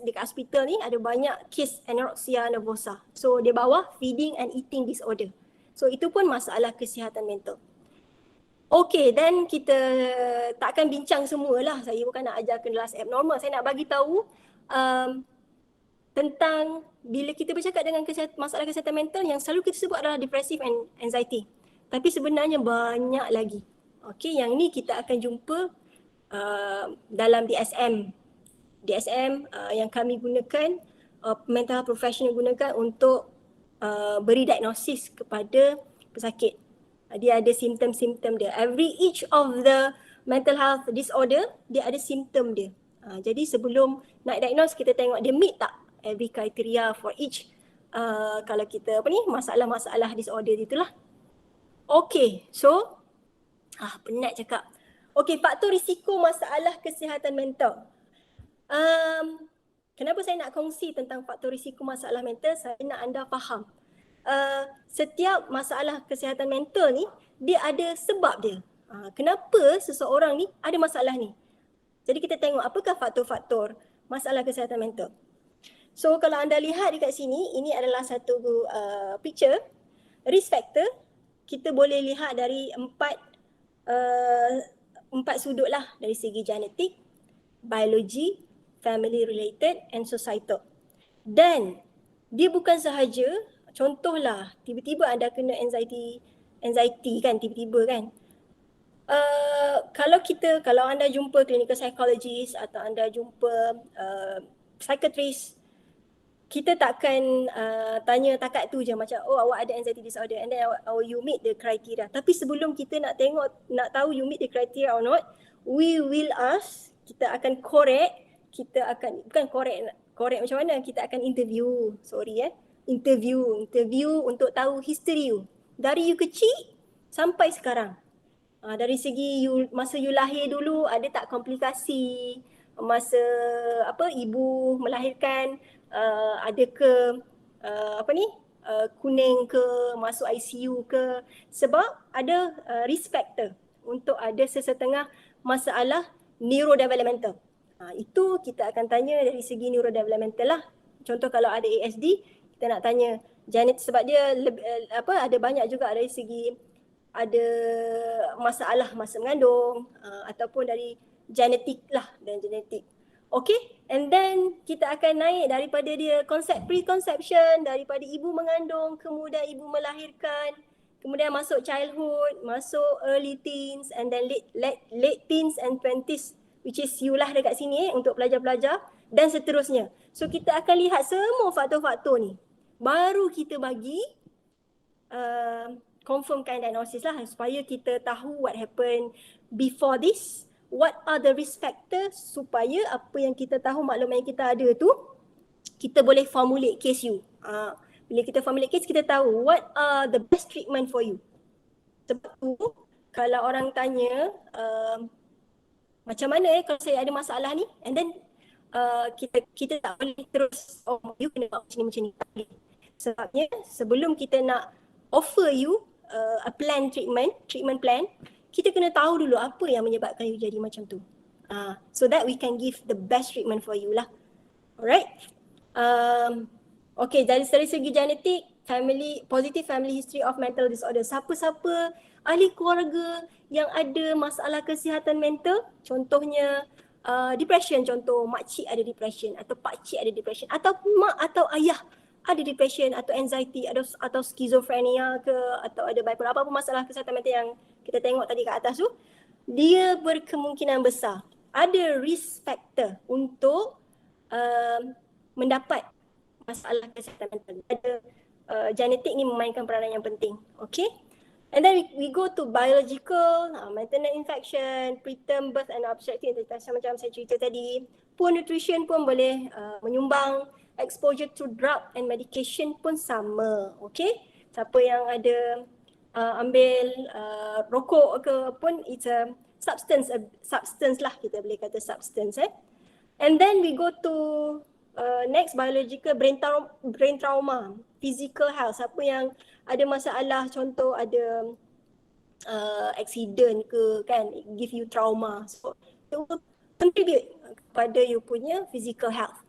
dekat hospital ni ada banyak kes anorexia nervosa. So dia bawah feeding and eating disorder. So itu pun masalah kesihatan mental. Okay, then kita takkan bincang semualah. Saya bukan nak ajar kelas abnormal. Saya nak bagi tahu tentang bila kita bercakap dengan masalah kesihatan mental yang selalu kita sebut adalah depressive and anxiety. Tapi sebenarnya banyak lagi. Okay, yang ni kita akan jumpa dalam DSM. DSM yang kami gunakan, mental health professional gunakan untuk beri diagnosis kepada pesakit. Dia ada simptom-simptom dia. Each of the mental health disorder, dia ada simptom dia. Jadi sebelum nak diagnose, kita tengok dia meet tak every criteria for each kalau kita masalah-masalah disorder itulah. Okay, so penat cakap. Okay, faktor risiko masalah kesihatan mental. Kenapa saya nak kongsi tentang faktor risiko masalah mental? Saya nak anda faham. Setiap masalah kesihatan mental ni, dia ada sebab dia. Kenapa seseorang ni ada masalah ni? Jadi kita tengok apakah faktor-faktor masalah kesihatan mental. So kalau anda lihat dekat sini, ini adalah satu picture. Risk factor, kita boleh lihat dari empat sudut lah. Dari segi genetik, biologi, family related and societal. Dan dia bukan sahaja, contohlah tiba-tiba anda kena anxiety kan, tiba-tiba kan. Kalau anda jumpa clinical psychologist atau anda jumpa psychiatrist, kita takkan tanya takat tu je macam awak ada anxiety disorder and then you meet the criteria. Tapi sebelum kita nak tahu you meet the criteria or not, we will ask, kita akan correct, kita akan correct macam mana, kita akan interview untuk tahu history you dari you kecil sampai sekarang. Dari segi masa you lahir dulu, ada tak komplikasi masa ibu melahirkan, ada ke kuning ke, masuk ICU ke, sebab ada risk factor untuk ada sesetengah masalah neurodevelopmental. Itu kita akan tanya dari segi neurodevelopmental lah. Contoh kalau ada ASD, kita nak tanya genetik, sebab dia ada banyak juga dari segi ada masalah masa mengandung ataupun dari genetik lah, dan genetik. Okay, and then kita akan naik daripada dia konsep preconception, daripada ibu mengandung, kemudian ibu melahirkan, kemudian masuk childhood, masuk early teens, and then late teens and 20s, which is you lah dekat sini untuk pelajar-pelajar, dan seterusnya. So kita akan lihat semua faktor-faktor ni. Baru kita bagi confirmkan diagnosis lah, supaya kita tahu what happened before this, what are the risk factors supaya apa yang kita tahu, maklumat yang kita ada tu, kita boleh formulate case you. Bila kita formulate case, kita tahu what are the best treatment for you. Sebab tu, kalau orang tanya, macam mana kalau saya ada masalah ni, and then kita tak boleh terus, oh you kena buat macam ni. Sebabnya sebelum kita nak offer you a treatment plan, kita kena tahu dulu apa yang menyebabkan you jadi macam tu. So that we can give the best treatment for you lah. Alright. Okay, dari segi genetik, positive family history of mental disorder. Siapa-siapa ahli keluarga yang ada masalah kesihatan mental, contohnya depression, contoh makcik ada depression atau pakcik ada depression atau mak atau ayah ada depression atau anxiety atau skizofrenia ke atau ada bipolar, apa-apa masalah kesihatan mental yang kita tengok tadi kat atas tu, dia berkemungkinan besar ada risk factor untuk mendapat masalah kesihatan mental. Ada genetik ni memainkan peranan yang penting. Okay. And then we go to biological, maternal infection, preterm birth and obstetric, macam saya cerita tadi. Poor nutrition pun boleh menyumbang. Exposure to drug and medication pun sama. Okay. Siapa yang ada ambil rokok ke pun, it's a substance lah, kita boleh kata substance. And then we go to next, biological, brain trauma, physical health. Siapa yang ada masalah, contoh ada accident ke kan, give you trauma. So it will contribute kepada you punya physical health.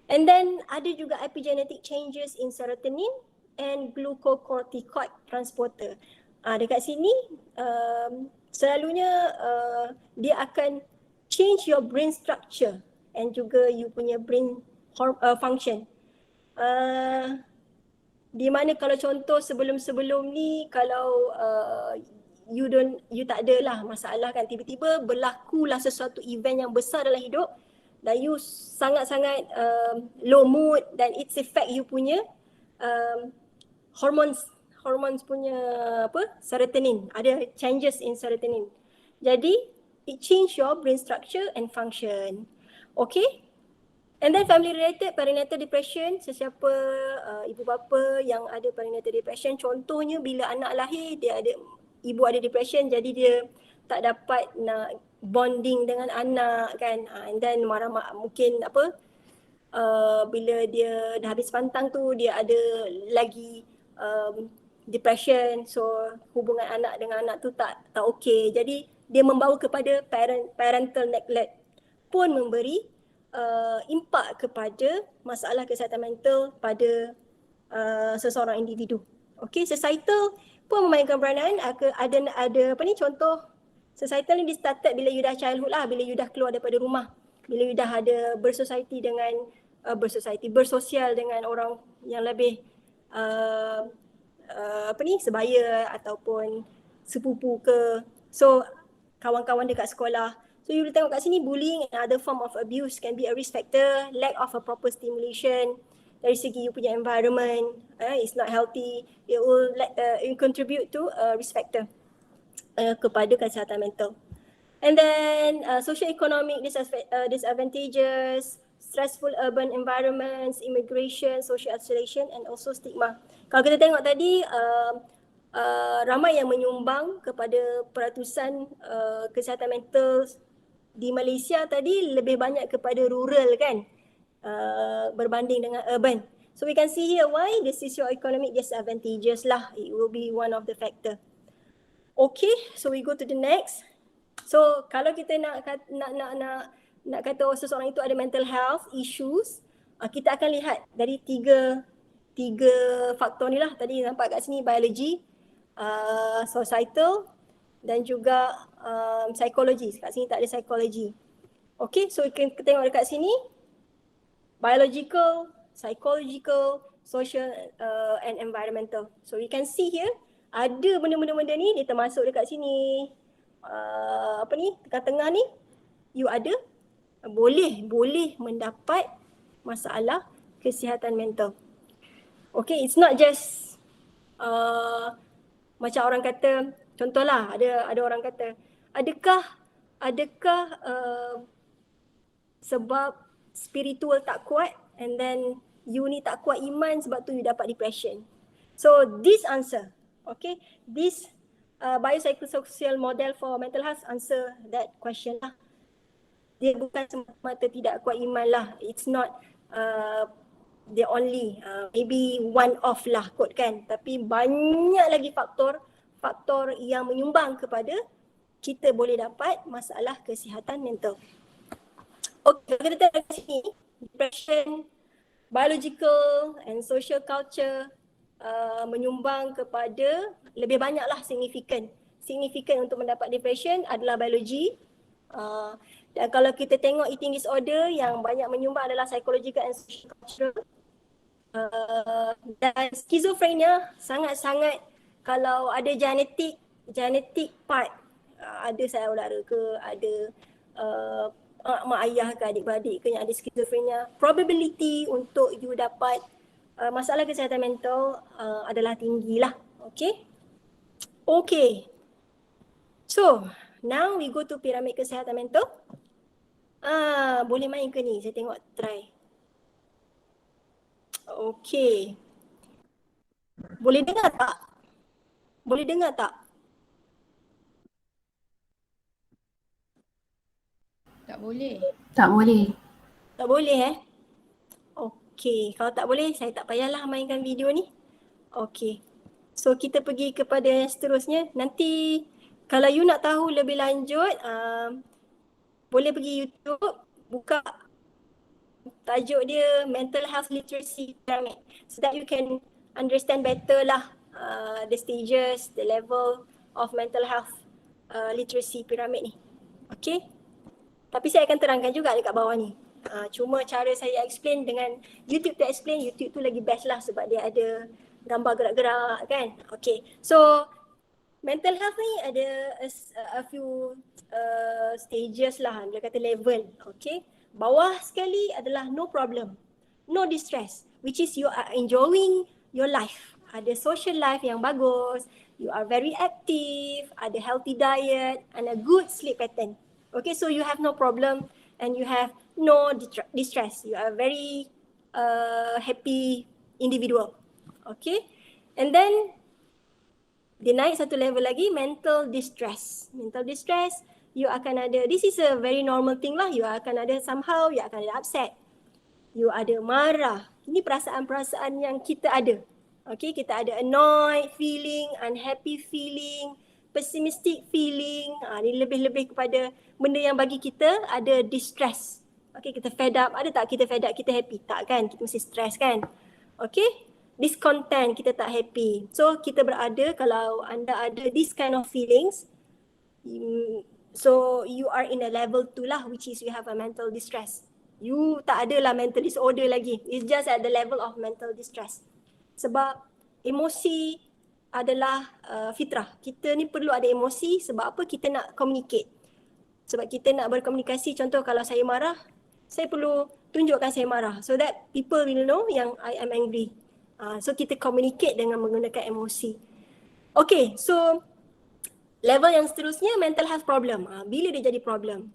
And then ada juga epigenetic changes in serotonin and glucocorticoid transporter. Dekat sini selalunya dia akan change your brain structure and juga you punya brain function. Di mana kalau contoh sebelum-sebelum ni, kalau you tak ada lah masalah kan, tiba-tiba berlakulah sesuatu event yang besar dalam hidup dan you sangat-sangat low mood dan it's affect you punya hormones punya serotonin, ada changes in serotonin. Jadi it change your brain structure and function. Okay. And then family related perinatal depression, sesiapa ibu bapa yang ada perinatal depression, contohnya bila anak lahir ibu ada depression, jadi dia tak dapat nak bonding dengan anak kan, and then mungkin bila dia dah habis pantang tu, dia ada lagi depression, so hubungan anak dengan anak tu tak okey, jadi dia membawa kepada parental neglect pun memberi impak kepada masalah kesihatan mental pada seseorang individu. Okay, societal pun memainkan peranan. Ada contoh societal ni started bila you dah childhood lah, bila you dah keluar daripada rumah, bila you dah ada bersosial dengan orang yang lebih sebaya ataupun sepupu ke, so kawan-kawan dekat sekolah. So you boleh tengok kat sini, bullying and other form of abuse can be a risk factor. Lack of a proper stimulation dari segi you punya environment, it's not healthy, it will contribute to a risk factor kepada kesihatan mental. And then socio-economic disadvantages, stressful urban environments, immigration, social isolation and also stigma. Kalau kita tengok tadi, ramai yang menyumbang kepada peratusan kesihatan mental di Malaysia tadi lebih banyak kepada rural kan, berbanding dengan urban. So we can see here why the socio-economic disadvantages lah, it will be one of the factor. Okay, so we go to the next. So kalau kita nak kata seseorang itu ada mental health issues, kita akan lihat dari tiga faktor ni lah. Tadi nampak kat sini, biology, societal dan juga psikologi. Kat sini tak ada psikologi. Okay, so kita tengok dekat sini, biological, psychological, social and environmental. So we can see here, ada benda-benda ni dia termasuk dekat sini. Tengah-tengah ni, you ada boleh mendapat masalah kesihatan mental. Okay, it's not just macam orang kata, contohlah ada orang kata, adakah adakah sebab spiritual tak kuat and then you ni tak kuat iman sebab tu you dapat depression? So this answer, okay, this biopsychosocial model for mental health answer that question lah. Dia bukan semata-mata tidak kuat iman lah. It's not the only, maybe one off lah kot kan. Tapi banyak lagi faktor yang menyumbang kepada kita boleh dapat masalah kesihatan mental. Okay, kita tengok kat sini, depression, biological and social culture menyumbang kepada lebih banyaklah signifikan untuk mendapat depression adalah biologi. Dan kalau kita tengok eating disorder, yang banyak menyumbang adalah psychological and social culture. Dan schizophrenia sangat-sangat, kalau ada genetic part, ada saudara ke, ada mak ayah ke, adik-beradik ke yang ada schizophrenia, probability untuk you dapat masalah kesihatan mental adalah tinggi lah. Okay. So, now we go to piramid kesihatan mental. Boleh main ke ni? Saya tengok try. Okay. Boleh dengar tak? Tak boleh. Tak boleh. Tak boleh Okay, kalau tak boleh saya tak payahlah mainkan video ni. Okay. So kita pergi kepada yang seterusnya. Nanti kalau you nak tahu lebih lanjut, boleh pergi YouTube, buka tajuk dia Mental Health Literacy Pyramid, so that you can understand better lah the stages, the level of mental health literacy pyramid ni. Okay. Tapi saya akan terangkan juga dekat bawah ni. Cuma cara saya explain dengan YouTube tu explain, YouTube tu lagi best lah sebab dia ada gambar gerak-gerak kan. Okay. So mental health ni ada a few stages lah, dia kata level. Okay. Bawah sekali adalah no problem, no distress, which is you are enjoying your life. Ada social life yang bagus, you are very active, ada healthy diet and a good sleep pattern. Okay, so you have no problem and you have no distress. You are very happy individual. Okay, and then dia naik satu level lagi, mental distress. Mental distress, you akan ada, this is a very normal thing lah, you akan ada somehow, you akan ada upset, you ada marah. Ini perasaan-perasaan yang kita ada. Okay, kita ada annoyed feeling, unhappy feeling, pessimistic feeling. Ni lebih-lebih kepada benda yang bagi kita ada distress. Okay, kita fed up. Ada tak kita fed up, kita happy? Tak kan? Kita mesti stress kan? Okay, discontent, kita tak happy. So kita berada, kalau anda ada this kind of feelings, so you are in a level 2 lah, which is you have a mental distress. You tak ada lah mental disorder lagi. It's just at the level of mental distress. Sebab emosi adalah fitrah. Kita ni perlu ada emosi sebab apa? Kita nak communicate. Sebab kita nak berkomunikasi. Contoh kalau saya marah, saya perlu tunjukkan saya marah so that people will know yang I am angry. So kita communicate dengan menggunakan emosi. Okay, so level yang seterusnya mental health problem. Bila dia jadi problem?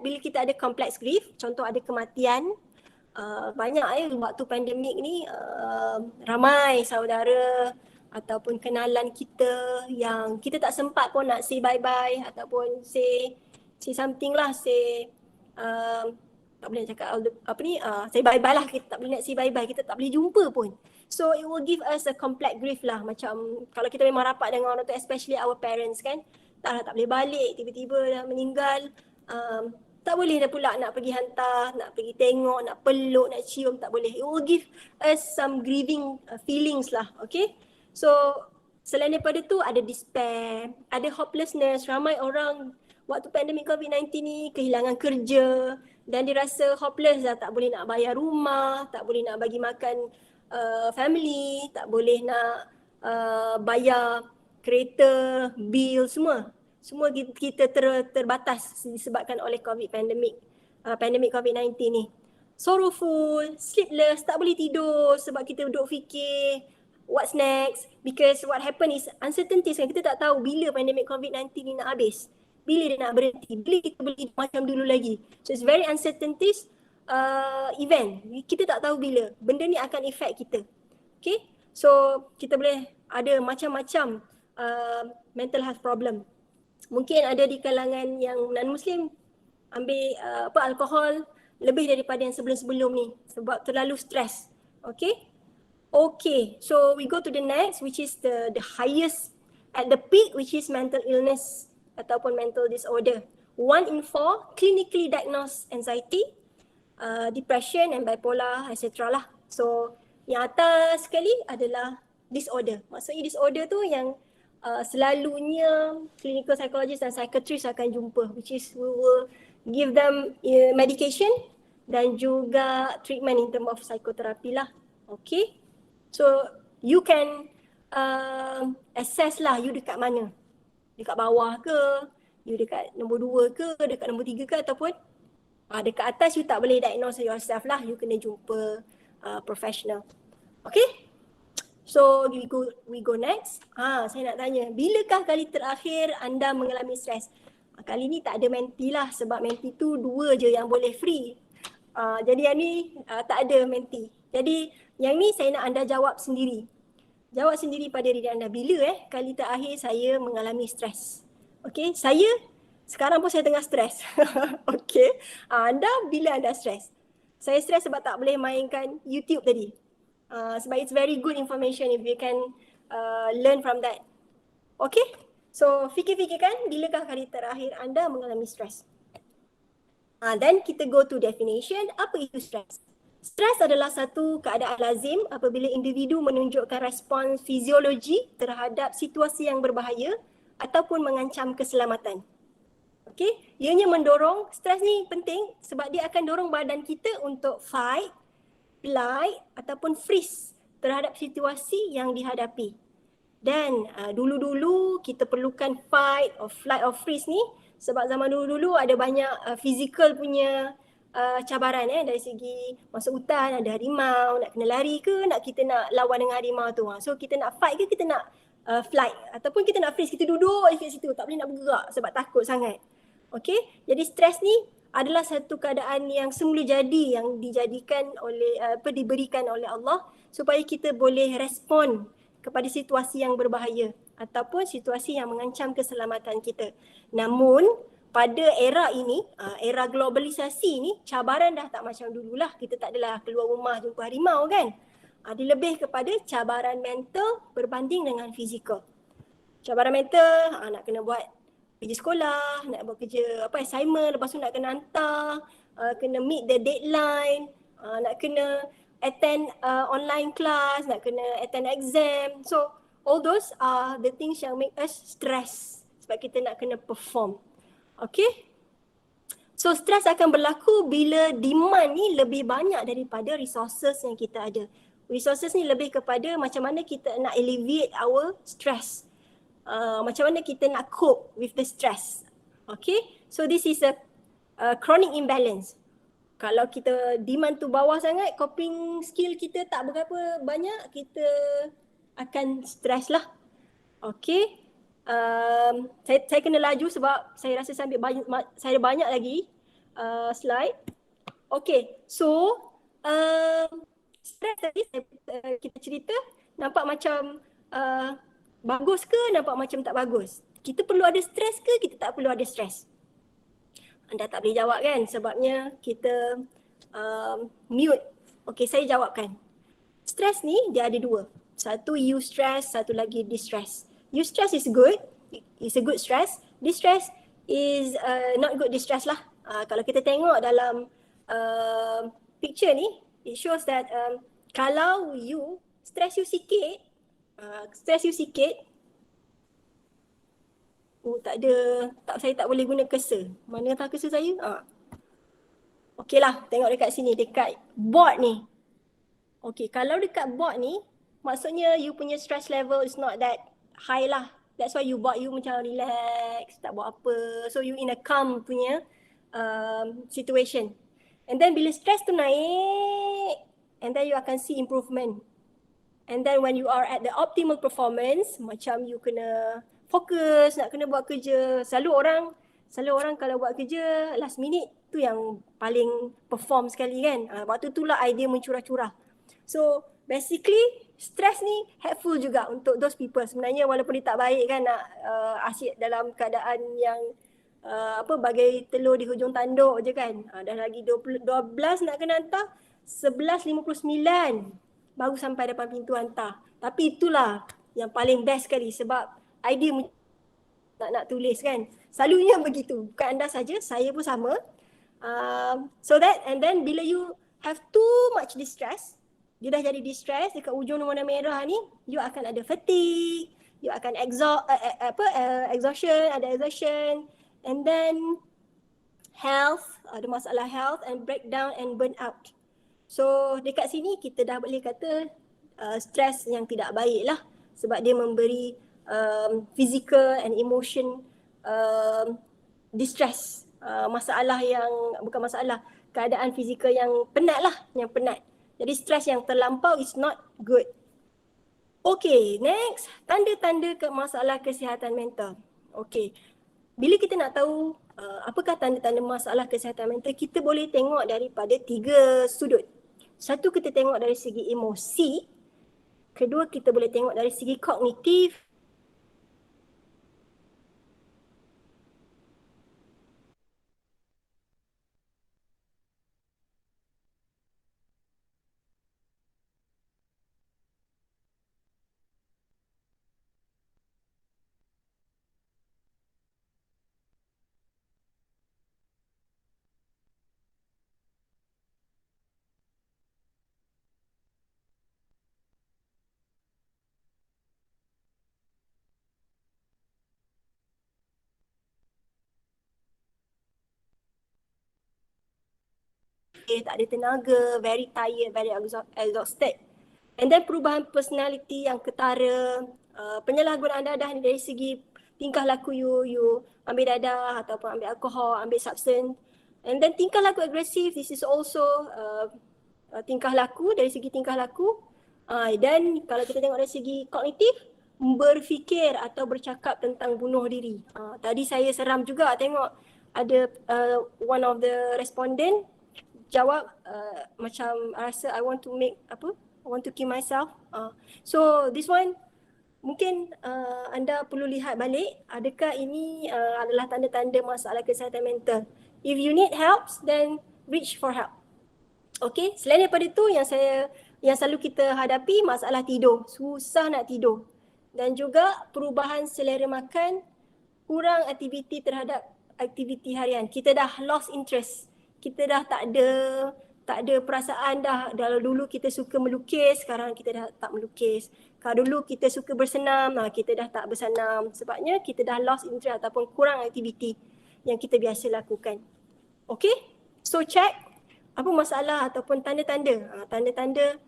Bila kita ada complex grief, contoh ada kematian. Banyak waktu pandemik ni ramai saudara ataupun kenalan kita yang kita tak sempat pun nak say bye-bye ataupun say something lah, say tak boleh cakap say bye-bye lah, kita tak boleh nak say bye-bye, kita tak boleh jumpa pun. So it will give us a complex grief lah, macam kalau kita memang rapat dengan orang tu, especially our parents kan, tak boleh balik, tiba-tiba dah meninggal, tak boleh dah pula nak pergi hantar, nak pergi tengok, nak peluk, nak cium, tak boleh. It will give us some grieving feelings lah, okay. So selain daripada tu ada despair, ada hopelessness. Ramai orang waktu pandemik COVID-19 ni kehilangan kerja dan dia rasa hopeless dah, tak boleh nak bayar rumah, tak boleh nak bagi makan family, tak boleh nak bayar kereta, bil, semua kita terbatas disebabkan oleh pandemik COVID-19 ni. Sorrowful, sleepless, tak boleh tidur sebab kita duduk fikir what's next, because what happen is uncertainties kan, kita tak tahu bila pandemik COVID-19 ni nak habis, bila dia nak berhenti, bila kita boleh macam dulu lagi. So it's very uncertainties event. Kita tak tahu bila benda ni akan affect kita. Okay, so kita boleh ada macam-macam mental health problem. Mungkin ada di kalangan yang non-Muslim ambil alkohol lebih daripada yang sebelum-sebelum ni sebab terlalu stres. Okay, so we go to the next, which is the highest at the peak, which is mental illness ataupun mental disorder. 1 in 4 clinically diagnosed anxiety, depression and bipolar, etc. lah. So yang atas sekali adalah disorder. Maksudnya disorder tu yang selalunya clinical psychologist dan psychiatrist akan jumpa, which is we will give them medication dan juga treatment in term of psychotherapy lah. Okay, so you can assess lah you dekat mana, dekat bawah ke, you dekat nombor 2 ke, dekat nombor 3 ke, ataupun dekat atas you tak boleh diagnose yourself lah, you kena jumpa professional. Okay, so we go next. Saya nak tanya, bilakah kali terakhir anda mengalami stres? Kali ni tak ada menti lah sebab menti tu 2 je yang boleh free. Jadi yang ni tak ada menti. Jadi yang ni saya nak anda jawab sendiri. Jawab sendiri pada diri anda, bila kali terakhir saya mengalami stres? Okay, saya sekarang pun saya tengah stres. Okay, anda bila anda stres? Saya stres sebab tak boleh mainkan YouTube tadi. Sebab it's very good information if you can learn from that. Okay, so fikir-fikirkan bilakah kali terakhir anda mengalami stres? Then kita go to definition. Apa itu stres? Stres adalah satu keadaan lazim apabila individu menunjukkan respons fiziologi terhadap situasi yang berbahaya ataupun mengancam keselamatan. Okay, ianya mendorong, stres ni penting sebab dia akan dorong badan kita untuk fight, flight ataupun freeze terhadap situasi yang dihadapi. Dan dulu-dulu kita perlukan fight or flight or freeze ni sebab zaman dulu-dulu ada banyak physical punya cabaran dari segi masuk hutan, ada harimau, nak kena lari ke, kita nak lawan dengan harimau tu. So kita nak fight ke kita nak flight ataupun kita nak freeze, kita duduk dekat situ tak boleh nak bergerak sebab takut sangat. Okay, jadi stres ni adalah satu keadaan yang semula jadi, yang dijadikan oleh diberikan oleh Allah supaya kita boleh respon kepada situasi yang berbahaya ataupun situasi yang mengancam keselamatan kita. Namun pada era ini, era globalisasi ni, cabaran dah tak macam dululah. Kita tak adalah keluar rumah jumpa harimau kan. Dia lebih kepada cabaran mental berbanding dengan fizikal. Cabaran mental, nak kena buat kerja sekolah, nak buat kerja assignment, lepas tu nak kena hantar, kena meet the deadline, nak kena attend online class, nak kena attend exam. So all those are the things yang make us stress sebab kita nak kena perform. Okay, so stress akan berlaku bila demand ni lebih banyak daripada resources yang kita ada. Resources ni lebih kepada macam mana kita nak alleviate our stress. Macam mana kita nak cope with the stress. Okay, so this is a chronic imbalance. Kalau kita demand tu bawah sangat, coping skill kita tak berapa banyak, kita akan stress lah. Okay, saya kena laju sebab saya rasa saya ada banyak lagi slide. Okay, so stress tadi kita cerita nampak macam bagus ke, nampak macam tak bagus? Kita perlu ada stres ke, kita tak perlu ada stres? Anda tak boleh jawab kan sebabnya kita mute. Okay, saya jawabkan. Stres ni dia ada 2. Satu eustress, satu lagi distress. Eustress is good, it's a good stress. Distress is not good distress lah. Kalau kita tengok dalam picture ni, it shows that kalau you stress you sikit, tak ada, saya tak boleh guna cursor. Mana tak cursor saya? Okey lah, tengok dekat sini, dekat board ni. Okey, kalau dekat board ni, maksudnya you punya stress level is not that high lah. That's why you macam relax, tak buat apa. So you in a calm punya situation. And then bila stress tu naik, and then you akan see improvement. And then when you are at the optimal performance, macam you kena fokus, nak kena buat kerja. Selalu orang Selalu orang kalau buat kerja last minute tu yang paling perform sekali kan. Waktu itulah idea mencurah-curah. So basically stress ni helpful juga untuk those people. Sebenarnya walaupun dia tak baik kan nak asyik dalam keadaan yang bagai telur di hujung tanduk je kan. Dah lagi 12 nak kena hantar, 11.59 baru sampai depan pintu hantar. Tapi itulah yang paling best sekali sebab idea nak tulis kan. Selalunya begitu. Bukan anda saja, saya pun sama. So that and then bila you have too much distress, dia dah jadi distress dekat ujung warna merah ni, you akan ada fatigue, you akan exhaustion, ada exhaustion, and then health, ada masalah health and breakdown and burn out. So dekat sini kita dah boleh kata stress yang tidak baik lah sebab dia memberi physical and emotion distress, masalah yang bukan masalah, keadaan fizikal yang penat lah, yang penat. Jadi stres yang terlampau is not good. Okay, next, tanda-tanda ke masalah kesihatan mental. Okay, bila kita nak tahu apakah tanda-tanda masalah kesihatan mental, kita boleh tengok daripada 3 sudut. Satu, kita tengok dari segi emosi. Kedua, kita boleh tengok dari segi kognitif. Tak ada tenaga, very tired, very exhausted. And then perubahan personality yang ketara, penyalahgunaan dadah dari segi tingkah laku you ambil dadah ataupun ambil alkohol, ambil substance. And then tingkah laku agresif, this is also tingkah laku, dari segi tingkah laku. Dan kalau kita tengok dari segi kognitif, berfikir atau bercakap tentang bunuh diri. Tadi saya seram juga tengok ada one of the respondent jawab macam rasa I want to kill myself. So this one mungkin anda perlu lihat balik adakah ini adalah tanda-tanda masalah kesihatan mental. If you need help, then reach for help. Okay, selain daripada itu yang selalu kita hadapi masalah tidur, susah nak tidur. Dan juga perubahan selera makan, kurang aktiviti terhadap aktiviti harian. Kita dah lost interest. Kita dah tak ada perasaan dah. Dulu kita suka melukis, sekarang kita dah tak melukis. Kalau dulu kita suka bersenam, kita dah tak bersenam. Sebabnya kita dah lost interest ataupun kurang aktiviti yang kita biasa lakukan. Okay, so check apa masalah ataupun tanda-tanda. Tanda-tanda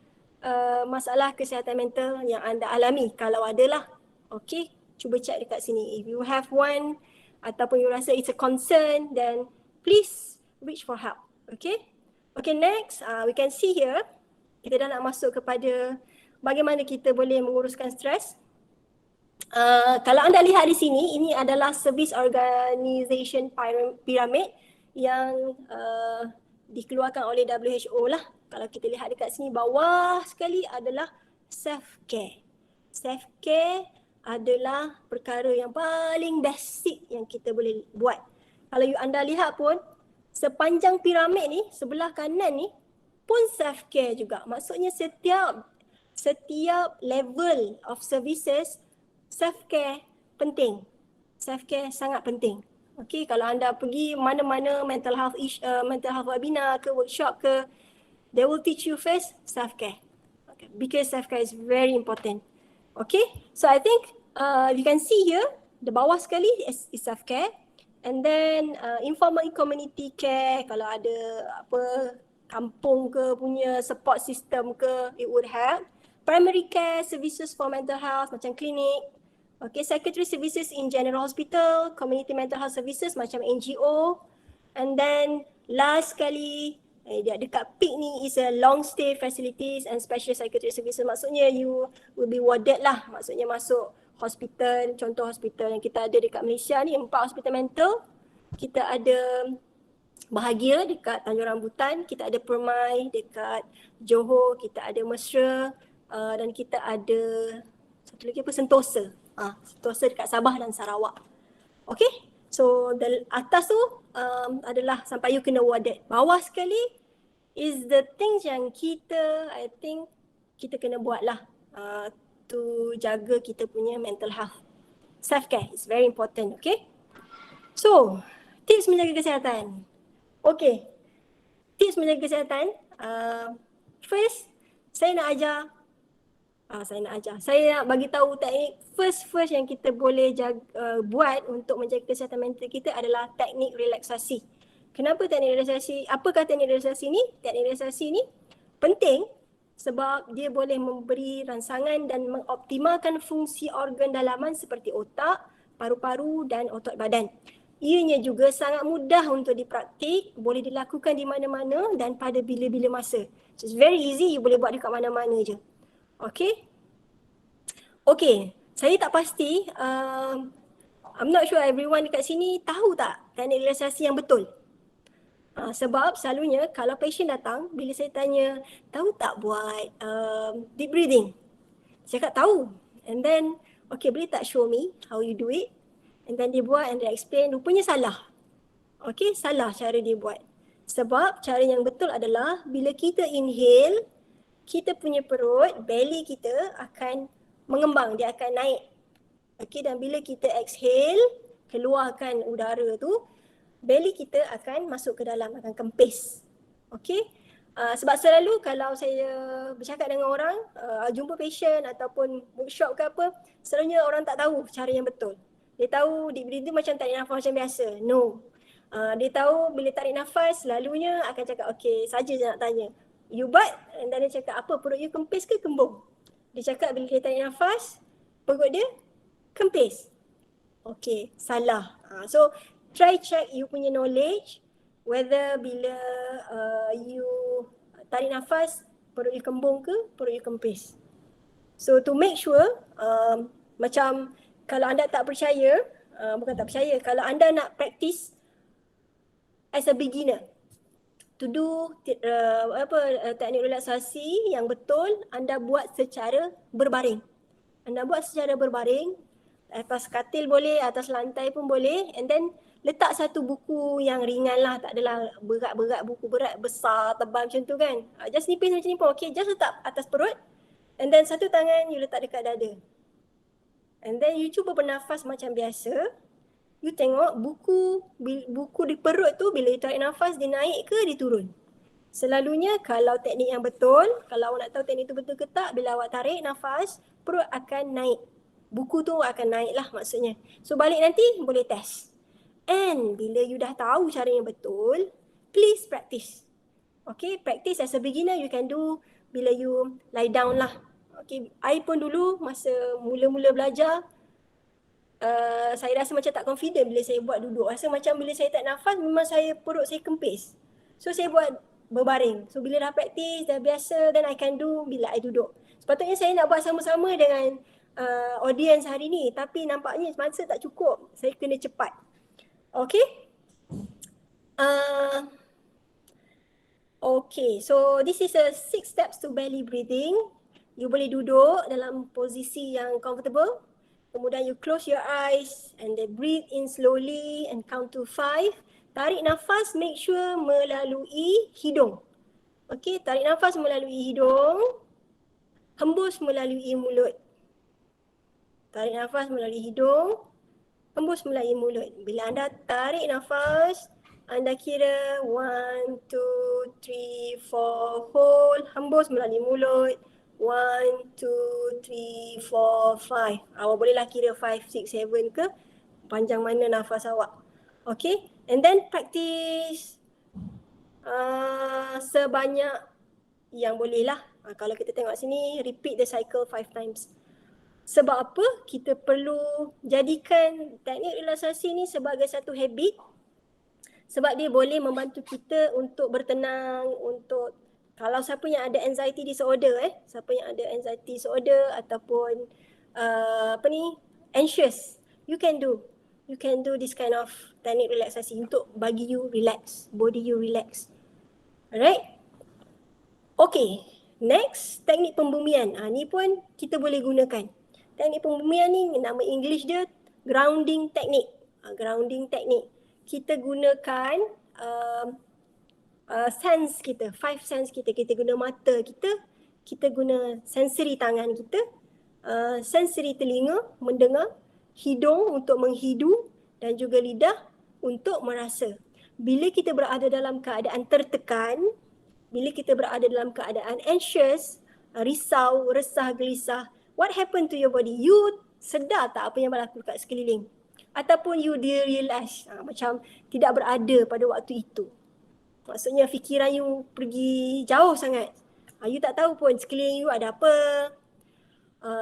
masalah kesihatan mental yang anda alami kalau adalah. Okay, cuba check dekat sini. If you have one ataupun you rasa it's a concern, then please reach for help. Okay. Okay, next we can see here, kita dah nak masuk kepada bagaimana kita boleh menguruskan stres. Kalau anda lihat di sini, ini adalah service organization pyramid yang dikeluarkan oleh WHO lah. Kalau kita lihat dekat sini bawah sekali adalah self-care. Self-care adalah perkara yang paling basic yang kita boleh buat. Kalau anda lihat pun, sepanjang piramid ni, sebelah kanan ni pun self-care juga. Maksudnya setiap level of services, self-care penting. Self-care sangat penting. Okay, kalau anda pergi mana-mana mental health webinar ke workshop ke, they will teach you first self-care. Okay, because self-care is very important. Okay, so I think you can see here, the bawah sekali is self-care. And then informal community care, kalau ada kampung ke punya support system ke, it would help. Primary care services for mental health macam klinik. Okay, secondary services in general hospital, community mental health services macam NGO. And then last sekali, dekat peak ni is a long stay facilities and special psychiatric services. Maksudnya you will be warded lah, maksudnya masuk hospital, contoh hospital yang kita ada dekat Malaysia ni, 4 hospital mental. kita ada Bahagia dekat Tanjung Rambutan, kita ada Permai dekat Johor, kita ada Mesra, dan kita ada satu lagi apa, Sentosa. Sentosa dekat Sabah dan Sarawak. Okay, so atas tu adalah sampai you kena warded. Bawah sekali is the things yang kita, I think kita kena buat lah to jaga kita punya mental health. Self-care is very important, okay? So, tips menjaga kesihatan. Okay, tips menjaga kesihatan. First, saya nak bagi tahu teknik first yang kita boleh buat untuk menjaga kesihatan mental kita adalah teknik relaksasi. Kenapa teknik relaksasi? Apakah teknik relaksasi ni? Teknik relaksasi ni penting sebab dia boleh memberi rangsangan dan mengoptimalkan fungsi organ dalaman seperti otak, paru-paru dan otot badan. Ianya juga sangat mudah untuk dipraktik, boleh dilakukan di mana-mana dan pada bila-bila masa. So it's very easy, you boleh buat dekat mana-mana je. Okay, saya tak pasti, I'm not sure everyone dekat sini tahu tak teknik relaksasi yang betul. Sebab selalunya kalau patient datang, bila saya tanya, tahu tak buat deep breathing? Saya cakap tahu. And then, okay, boleh tak show me how you do it? And then dia buat and dia explain, rupanya salah. Okay, salah cara dia buat. Sebab cara yang betul adalah bila kita inhale, kita punya perut, belly kita akan mengembang, dia akan naik. Okay, dan bila kita exhale, keluarkan udara tu, belly kita akan masuk ke dalam, akan kempis. Okay, sebab selalu kalau saya bercakap dengan orang, jumpa patient ataupun workshop ke apa, selalunya orang tak tahu cara yang betul. Dia tahu deep breathing macam tarik nafas macam biasa. No. Dia tahu bila tarik nafas, selalunya akan cakap, okay, saja je nak tanya. You buat, dan dia cakap, apa, perut you kempis ke kembung? Dia cakap bila dia tarik nafas, perut dia kempis. Okay, salah. So, try check you punya knowledge, whether bila you tarik nafas, perut you kembung ke, perut you kempis. So, to make sure, macam kalau anda tak percaya, bukan tak percaya, kalau anda nak practice as a beginner, to do teknik relaksasi yang betul, anda buat secara berbaring. Anda buat secara berbaring, atas katil boleh, atas lantai pun boleh, and then letak satu buku yang ringan lah, tak adalah berat-berat, buku berat, besar, tebal macam tu kan. Just nipis macam ni pun okay, just letak atas perut, and then satu tangan you letak dekat dada. And then you cuba bernafas macam biasa. You tengok buku di perut tu bila you tarik nafas, dia naik ke dia turun. Selalunya kalau teknik yang betul, kalau awak nak tahu teknik tu betul ke tak, bila awak tarik nafas, perut akan naik. Buku tu akan naik lah maksudnya. So balik nanti boleh test. And bila you dah tahu cara yang betul, please practice. Okay, practice as a beginner you can do bila you lie down lah. Okay, I pun dulu masa mula-mula belajar, saya rasa macam tak confident bila saya buat duduk. Rasa macam bila saya tak nafas, memang perut saya kempis. So saya buat berbaring. So bila dah practice, dah biasa, then I can do bila I duduk. Sepatutnya saya nak buat sama-sama dengan audience hari ni, tapi nampaknya masa tak cukup. Saya kena cepat. Okay. Okay, so this is a 6 steps to belly breathing. You boleh duduk dalam posisi yang comfortable. Kemudian you close your eyes and then breathe in slowly and count to 5. Tarik nafas, make sure melalui hidung. Okay, tarik nafas melalui hidung. Hembus melalui mulut. Tarik nafas melalui hidung. Hembus melalui mulut. Bila anda tarik nafas, anda kira 1, 2, 3, 4, hold. Hembus melalui mulut. 1, 2, 3, 4, 5. Awak bolehlah kira 5, 6, 7 ke panjang mana nafas awak. Okay, and then practice sebanyak yang boleh lah. Kalau kita tengok sini, repeat the cycle 5 times. Sebab apa? Kita perlu jadikan teknik relaksasi ni sebagai satu habit. Sebab dia boleh membantu kita untuk bertenang, untuk kalau siapa yang ada anxiety disorder, siapa yang ada anxiety disorder ataupun anxious, you can do you can do this kind of teknik relaksasi untuk bagi you relax, body you relax. Alright? Okay, next teknik pembumian. Ni pun kita boleh gunakan. Teknik pembumian ni nama English dia grounding teknik. Grounding teknik. Kita gunakan sense kita, 5 sense kita. Kita guna mata kita guna sensori tangan kita, sensori telinga mendengar, hidung untuk menghidu dan juga lidah untuk merasa. Bila kita berada dalam keadaan tertekan, bila kita berada dalam keadaan anxious, risau, resah, gelisah, what happened to your body? You sedar tak apa yang berlaku kat sekeliling? Ataupun you realize macam tidak berada pada waktu itu. Maksudnya fikiran you pergi jauh sangat. You tak tahu pun sekeliling you ada apa.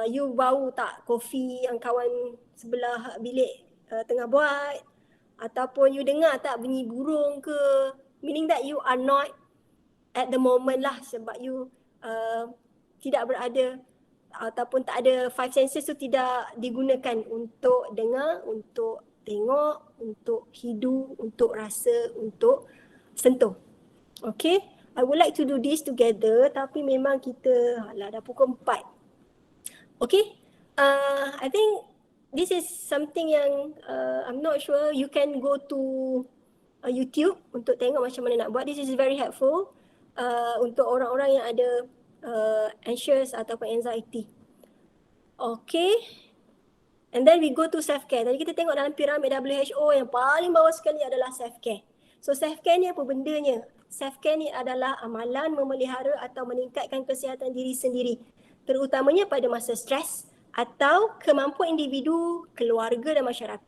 You bau tak kopi yang kawan sebelah bilik tengah buat. Ataupun you dengar tak bunyi burung ke. Meaning that you are not at the moment lah, sebab you tidak berada ataupun tak ada 5 senses tu tidak digunakan untuk dengar, untuk tengok, untuk hidu, untuk rasa, untuk sentuh. Okay, I would like to do this together tapi memang kita dah pukul 4. Okay, I think this is something yang I'm not sure, you can go to YouTube untuk tengok macam mana nak buat. This is very helpful untuk orang-orang yang ada anxious ataupun anxiety. Okay. And then we go to self-care. Tadi kita tengok dalam piramid WHO yang paling bawah sekali adalah self-care. So self-care ni apa bendanya? Self-care ni adalah amalan memelihara atau meningkatkan kesihatan diri sendiri. Terutamanya pada masa stres atau kemampuan individu, keluarga dan masyarakat.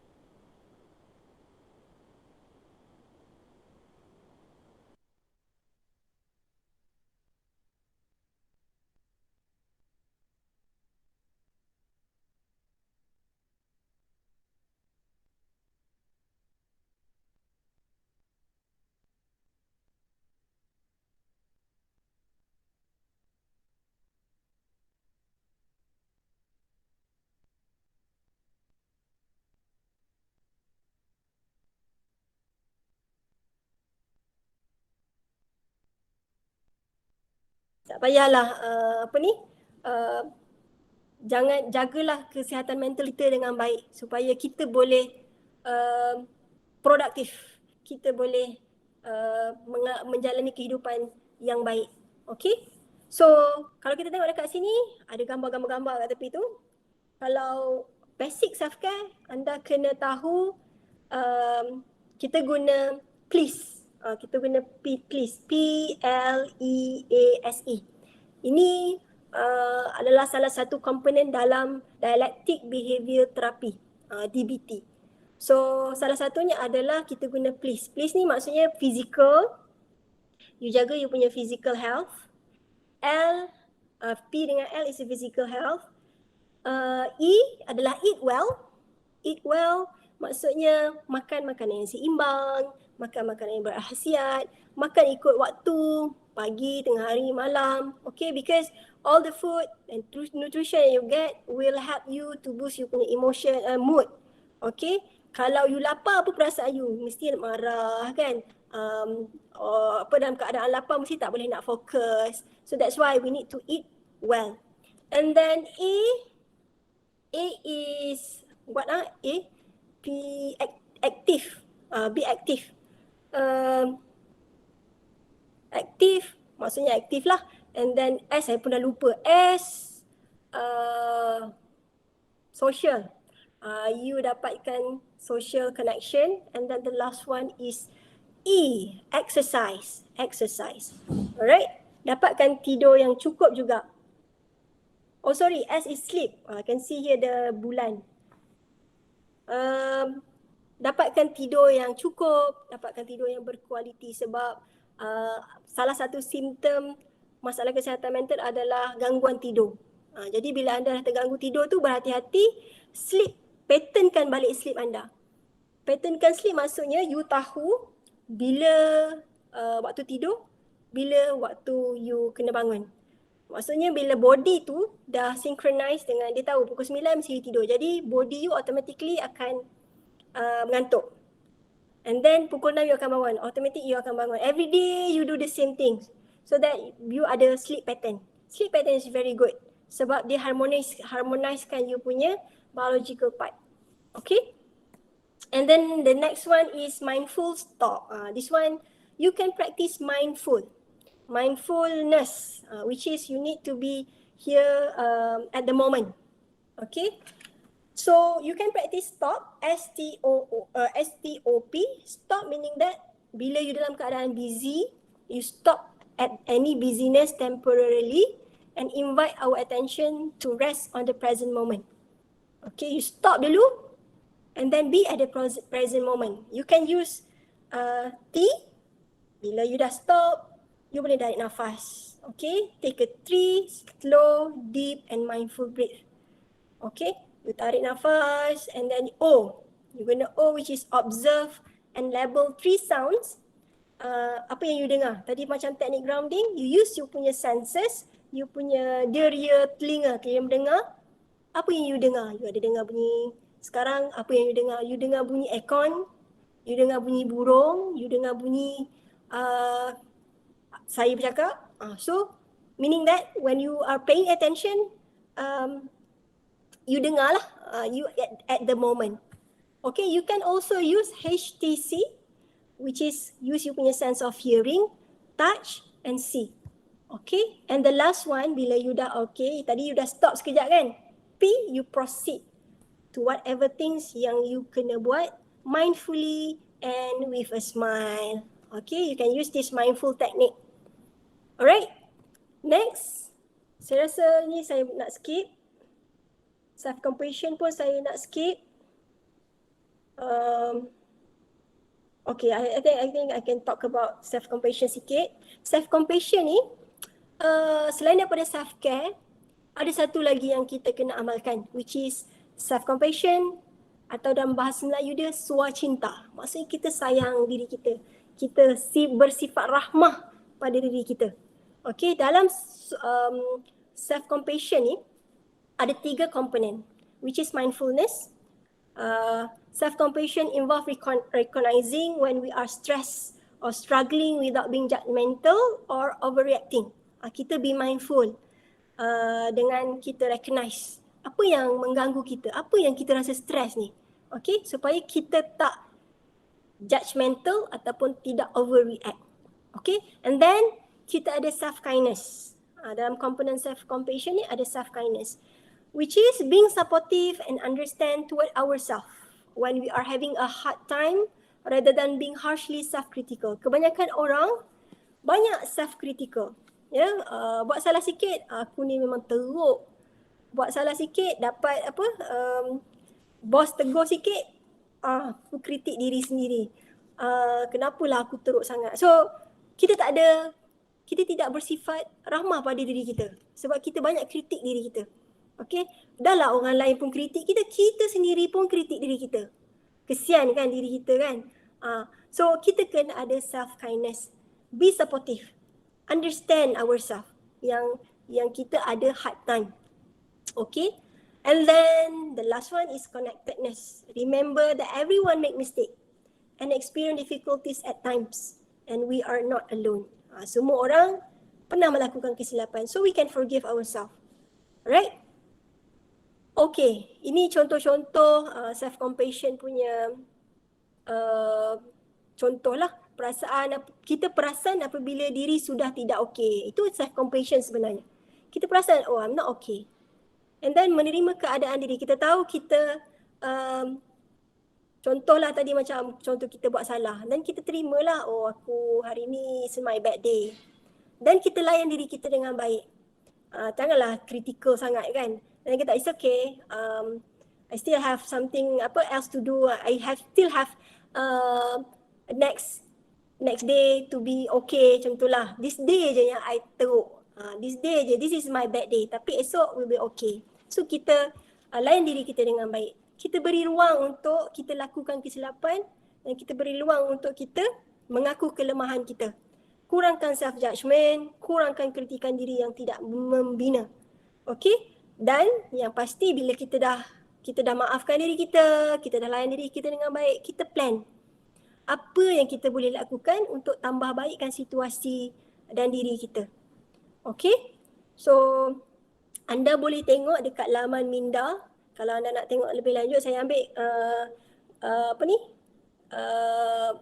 Tak payahlah jangan jagalah kesihatan mental kita dengan baik supaya kita boleh produktif, kita boleh menjalani kehidupan yang baik. Okay? So kalau kita tengok dekat sini ada gambar-gambar kat tepi tu. Kalau basic self-care, anda kena tahu kita guna please. Kita guna please, P-L-E-A-S-E. Ini adalah salah satu komponen dalam dialectic behavior therapy, DBT. So salah satunya adalah kita guna please. Please ni maksudnya physical, you jaga you punya physical health. P dengan L is physical health. E adalah eat well. Eat well maksudnya makan makanan yang seimbang, makan makanan yang berkhasiat, makan ikut waktu, pagi, tengah hari, malam. Okay, because all the food and nutrition you get will help you to boost you punya emotion, mood. Okay, kalau you lapar, apa perasaan you? Mesti marah kan? Dalam keadaan lapar mesti tak boleh nak fokus. So that's why we need to eat well. And then A is what? Active. Be active. Aktif maksudnya aktif lah. And then S saya pun dah lupa. S social. You dapatkan social connection. And then the last one is E, exercise. Alright, dapatkan tidur yang cukup juga. Oh sorry, S is sleep. I can see here the bulan. Dapatkan tidur yang cukup, dapatkan tidur yang berkualiti sebab salah satu simptom masalah kesihatan mental adalah gangguan tidur. Jadi bila anda dah terganggu tidur tu, berhati-hati, sleep, patternkan balik sleep anda. Patternkan sleep maksudnya you tahu bila waktu tidur, bila waktu you kena bangun. Maksudnya bila body tu dah synchronize dengan, dia tahu pukul 9 mesti you tidur. Jadi body you automatically akan mengantuk. And then pukul 6 you akan bangun. Automatic you akan bangun. Every day you do the same thing. So that you ada sleep pattern. Sleep pattern is very good. Sebab dia harmonizekan you punya biological part. Okay? And then the next one is mindful stop. This one, you can practice mindfulness, which is you need to be here at the moment. Okay? So you can practice stop, S-T-O-P. Stop meaning that bila you dalam keadaan busy, you stop at any busyness temporarily and invite our attention to rest on the present moment. Okay, you stop dulu and then be at the present moment. You can use T. Bila you dah stop, you boleh tarik nafas. Okay, take a 3 slow, deep and mindful breath. Okay, you tarik nafas and then O. You guna O, which is observe and label 3 sounds. Apa yang you dengar? Tadi macam teknik grounding, you use you punya senses, you punya deria telinga yang mendengar. Apa yang you dengar? You ada dengar bunyi, sekarang apa yang you dengar? You dengar bunyi aircon, you dengar bunyi burung, you dengar bunyi saya bercakap. So meaning that when you are paying attention, you dengar lah, you at the moment. Okay, you can also use HTC, which is use you punya sense of hearing, touch and see. Okay, and the last one, bila you dah okay, tadi you dah stop sekejap kan? P, you proceed to whatever things yang you kena buat mindfully and with a smile. Okay, you can use this mindful technique. Alright, next. Saya rasa ni saya nak skip. Self-compassion pun saya nak skip. Okay, I think I can talk about self-compassion sikit. Self-compassion ni, selain daripada self-care, ada satu lagi yang kita kena amalkan, which is self-compassion atau dalam bahasa Melayu dia swacinta. Maksudnya kita sayang diri kita. Kita bersifat rahmah pada diri kita. Okay, dalam self-compassion ni, ada 3 komponen, which is mindfulness. Self-compassion involve recognizing when we are stressed or struggling without being judgmental or overreacting. Kita be mindful dengan kita recognize apa yang mengganggu kita, apa yang kita rasa stres ni. Okay, supaya kita tak judgmental ataupun tidak overreact. Okay, and then kita ada self-kindness. Dalam komponen self-compassion ni ada self-kindness, which is being supportive and understand toward ourselves when we are having a hard time rather than being harshly self-critical. Kebanyakan orang banyak self-critical. Ya, buat salah sikit, aku ni memang teruk. Buat salah sikit, dapat apa, bos tegur sikit, aku kritik diri sendiri. Kenapalah aku teruk sangat. So, kita tidak bersifat rahmah pada diri kita. Sebab kita banyak kritik diri kita. Okay, dah lah orang lain pun kritik kita, kita sendiri pun kritik diri kita. Kesian kan diri kita kan. So kita kena ada self-kindness. Be supportive. Understand ourselves. Yang kita ada hard time. Okay. And then the last one is connectedness. Remember that everyone make mistake and experience difficulties at times. And we are not alone. Semua orang pernah melakukan kesilapan. So we can forgive ourselves. Right? Okay, ini contoh-contoh self-compassion punya contoh lah. Kita perasan apabila diri sudah tidak okay. Itu self-compassion sebenarnya. Kita perasan, oh I'm not okay. And then menerima keadaan diri. Kita tahu kita, contohlah tadi macam contoh kita buat salah. Dan kita terimalah, oh aku hari ni is my bad day. Dan kita layan diri kita dengan baik. Janganlah critical sangat kan. Dan kita, it's okay, I still have something else to do. I still have next day to be okay, macam tu lah. This day je yang I teruk. This day je, this is my bad day. Tapi esok will be okay. So kita layan diri kita dengan baik. Kita beri ruang untuk kita lakukan kesilapan dan kita beri ruang untuk kita mengaku kelemahan kita. Kurangkan self-judgment, kurangkan kritikan diri yang tidak membina. Okay? Dan yang pasti bila kita dah kita dah maafkan diri kita dah layan diri kita dengan baik, kita plan apa yang kita boleh lakukan untuk tambah baikkan situasi dan diri kita. Okay? So, anda boleh tengok dekat laman Minda. Kalau anda nak tengok lebih lanjut, saya ambil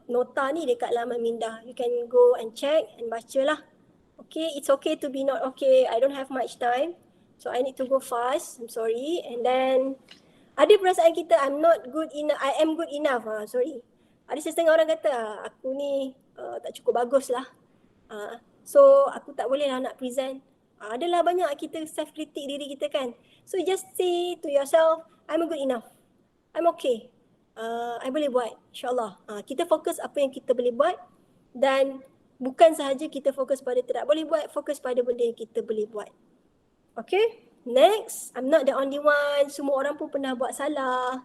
nota ni dekat laman Minda. You can go and check and baca lah. Okay, it's okay to be not okay. I don't have much time. So, I need to go fast. I'm sorry. And then, ada perasaan kita, I'm not good enough. I am good enough. Sorry. Ada setengah orang kata, aku ni tak cukup bagus lah. So, aku tak boleh lah nak present. Adalah banyak kita self-critic diri kita kan. So, just say to yourself, I'm good enough. I'm okay. I boleh buat, insyaAllah. Kita fokus apa yang kita boleh buat dan bukan sahaja kita fokus pada tidak boleh buat, fokus pada benda yang kita boleh buat. Okay, next. I'm not the only one. Semua orang pun pernah buat salah.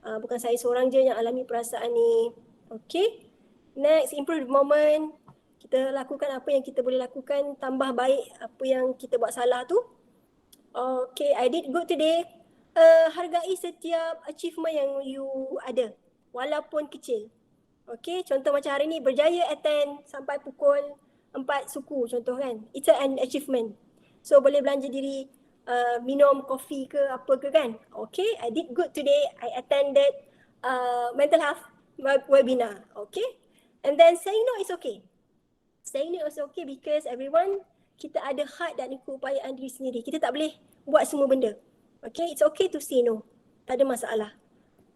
Bukan saya seorang je yang alami perasaan ni. Okay, next, improve the moment. Kita lakukan apa yang kita boleh lakukan, tambah baik apa yang kita buat salah tu. Okay, I did good today. Hargai setiap achievement yang you ada, walaupun kecil. Okay, contoh macam hari ni berjaya attend sampai pukul 4 suku contoh kan. It's an achievement. So boleh belanja diri minum kopi ke apa ke kan. Okay, I did good today. I attended mental health webinar. Okay, and then saying no is okay. Saying no is okay because everyone, kita ada had dan keupayaan diri sendiri. Kita tak boleh buat semua benda. Okay, it's okay to say no. Tak ada masalah.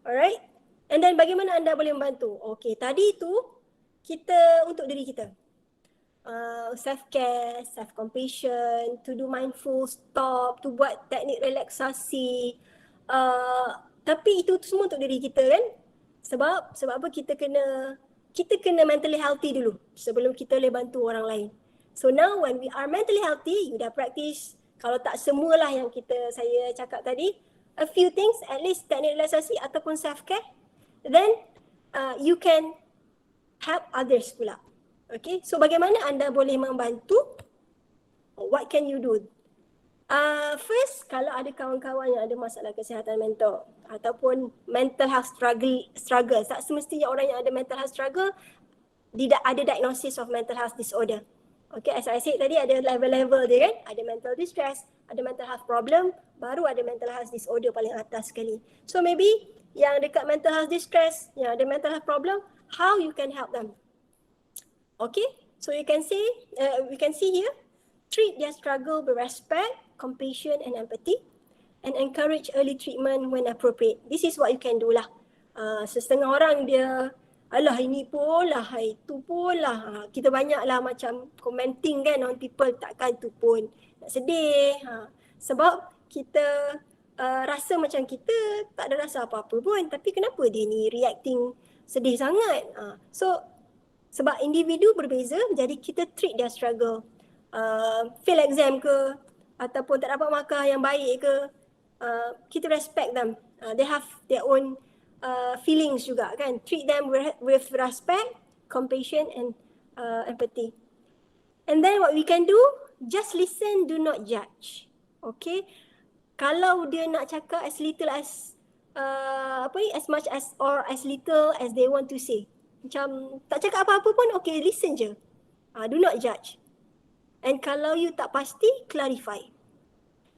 Alright. And then bagaimana anda boleh membantu? Okay, tadi tu kita untuk diri kita. Self-care, self-compassion, to do mindful stop, to buat teknik relaksasi. Tapi itu semua untuk diri kita kan? Sebab apa kita kena mentally healthy dulu sebelum kita boleh bantu orang lain. So now when we are mentally healthy, you dah practice, kalau tak semualah yang saya cakap tadi, a few things, at least teknik relaksasi ataupun self-care, then you can help others pula. Okay, so bagaimana anda boleh membantu? What can you do? First, kalau ada kawan-kawan yang ada masalah kesihatan mental ataupun mental health struggle, tak semestinya orang yang ada mental health struggle tidak ada diagnosis of mental health disorder. Okay, as I said tadi ada level-level dia kan. Ada mental distress, ada mental health problem, baru ada mental health disorder paling atas sekali. So maybe yang dekat mental health distress, yang ada mental health problem, how you can help them? Okay, so you can see, we can see here, treat their struggle with respect, compassion and empathy, and encourage early treatment when appropriate. This is what you can do lah. Setengah orang dia, alah ini pun lah, itu pun lah. Kita banyak lah macam commenting kan on people, takkan tu pun nak sedih. Sebab kita rasa macam kita tak ada rasa apa-apa pun, tapi kenapa dia ni reacting sedih sangat? So sebab individu berbeza, jadi kita treat their struggle. Fail exam ke, ataupun tak dapat markah yang baik ke, kita respect them. They have their own feelings juga kan. Treat them with respect, compassion and empathy. And then what we can do, just listen, do not judge. Okay, kalau dia nak cakap as little as as much as or as little as they want to say, macam tak cakap apa-apa pun, okay, listen je. Do not judge. And kalau you tak pasti, clarify.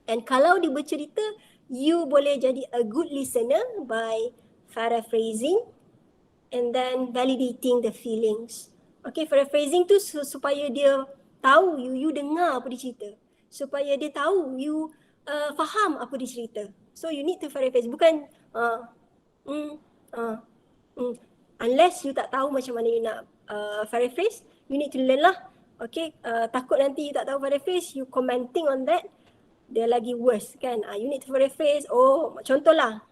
And kalau dia bercerita, you boleh jadi a good listener by paraphrasing and then validating the feelings. Okay, paraphrasing tu supaya dia tahu you dengar apa dia cerita. Supaya dia tahu you faham apa dia cerita. So you need to paraphrase. Bukan unless you tak tahu macam mana you nak paraphrase, you need to learn lah. Okay, takut nanti you tak tahu paraphrase, you commenting on that, dia lagi worse kan. You need to paraphrase. Oh, contohlah,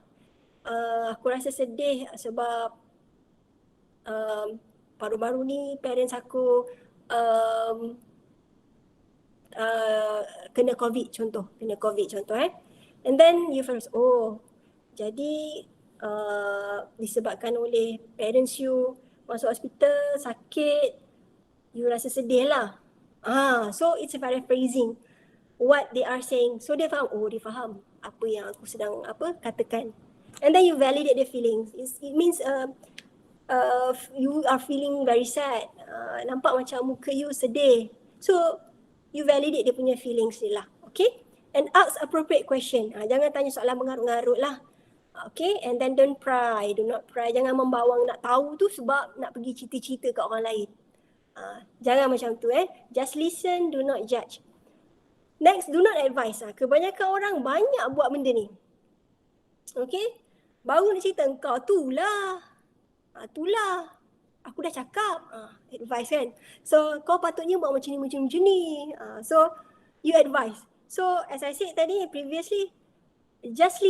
aku rasa sedih sebab baru-baru ni parents aku kena COVID contoh. And then you first, oh, jadi disebabkan oleh parents you masuk hospital, sakit, you rasa sedih lah. So it's a paraphrasing what they are saying. So dia faham, oh dia faham apa yang aku sedang katakan. And then you validate the feelings. It means you are feeling very sad. Nampak macam muka you sedih. So you validate dia punya feelings ni lah. Okay? And ask appropriate question. Jangan tanya soalan mengarut-ngarut lah. Okay? And then don't pry. Do not pry. Jangan membawang nak tahu tu sebab nak pergi cerita-cerita kat orang lain. Jangan macam tu Just listen, do not judge. Next, do not advise. Kebanyakan orang banyak buat benda ni. Okay? Baru nak cerita engkau itulah. Aku dah cakap. Advice kan. So kau patutnya buat macam ni. So you advise. So as I said tadi previously, just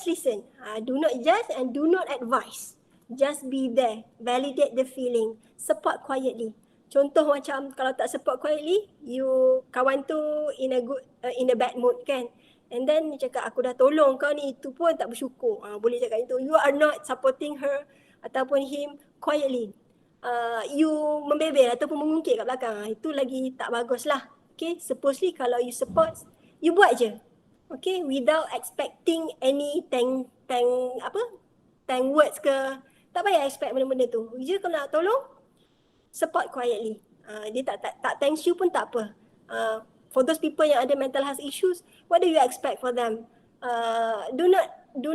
listen. Do not judge and do not advise. Just be there. Validate the feeling. Support quietly. Contoh macam kalau tak support quietly, you kawan tu in a bad mood kan. And then dia cakap aku dah tolong kau ni, itu pun tak bersyukur. Boleh cakap itu. You are not supporting her ataupun him quietly. You membebel ataupun mengungkit kat belakang. Itu lagi tak bagus lah. Okay, supposedly kalau you support, you buat je. Okay, without expecting any thank words ke. Tak payah expect benda-benda tu. Je kalau nak tolong, support quietly. Dia tak thanks you pun tak apa. For those people yang ada mental health issues, what do you expect for them? Do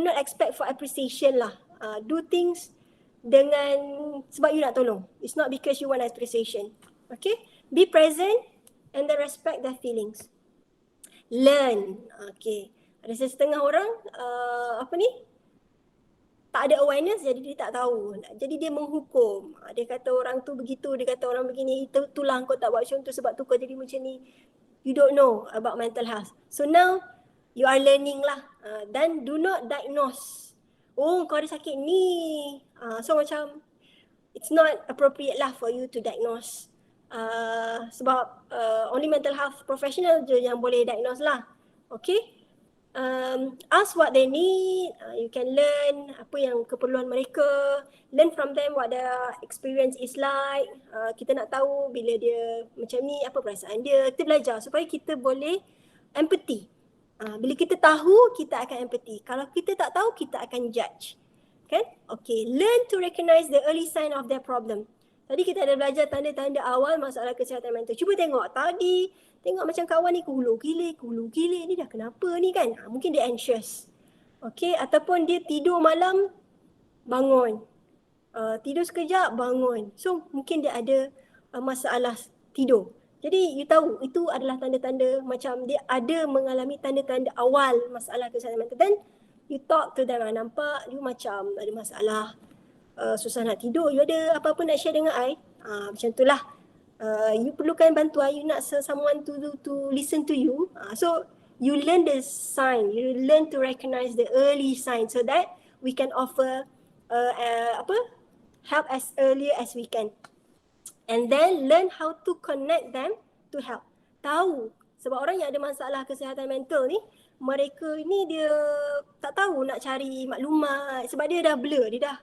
not expect for appreciation lah. Do things sebab you nak tolong. It's not because you want appreciation. Okay? Be present and then respect their feelings. Learn. Okay. Ada setengah orang tak ada awareness, jadi dia tak tahu. Jadi dia menghukum. Dia kata orang tu begitu, dia kata orang begini, itulah kau tak buat macam tu sebab tu kau jadi macam ni. You don't know about mental health. So now you are learning lah. Dan do not diagnose. Oh, kau ada sakit ni. So macam it's not appropriate lah for you to diagnose. Sebab only mental health professional je yang boleh diagnose lah. Okay? Ask what they need. You can learn apa yang keperluan mereka. Learn from them what their experience is like. Kita nak tahu bila dia macam ni, apa perasaan dia. Kita belajar supaya kita boleh empathy. Bila kita tahu, kita akan empathy. Kalau kita tak tahu, kita akan judge. Kan? Okay. Learn to recognize the early sign of their problem. Tadi kita ada belajar tanda-tanda awal masalah kesihatan mental. Cuba tengok tadi. Tengok macam kawan ni kuhulu gile, ni dah kenapa ni kan? Mungkin dia anxious. Okay, ataupun dia tidur malam, bangun. Tidur sekejap, bangun. So mungkin dia ada masalah tidur. Jadi you tahu, itu adalah tanda-tanda macam dia ada mengalami tanda-tanda awal masalah kesihatan mental. Then you talk to them, nampak you macam ada masalah, susah nak tidur, you ada apa-apa nak share dengan I? Macam itulah. You perlukan bantuan, you nak someone to listen to you. So you learn the sign, you learn to recognize the early sign so that we can offer help as early as we can. And then learn how to connect them to help. Tahu, sebab orang yang ada masalah kesihatan mental ni, mereka ni dia tak tahu nak cari maklumat sebab dia dah blur, dia dah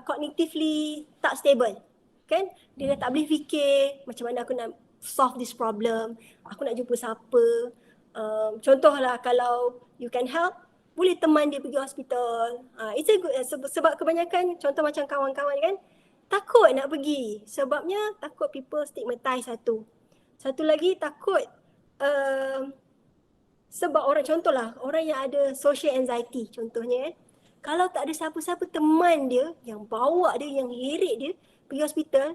cognitively tak stable. Kan? Dia dah tak boleh fikir macam mana aku nak solve this problem, aku nak jumpa siapa. Contohlah kalau you can help, boleh teman dia pergi hospital. It's a good, sebab kebanyakan contoh macam kawan-kawan kan, takut nak pergi. Sebabnya takut people stigmatize satu. Satu lagi takut sebab orang, contohlah orang yang ada social anxiety contohnya kalau tak ada siapa-siapa teman dia yang bawa dia, yang heret dia pergi hospital,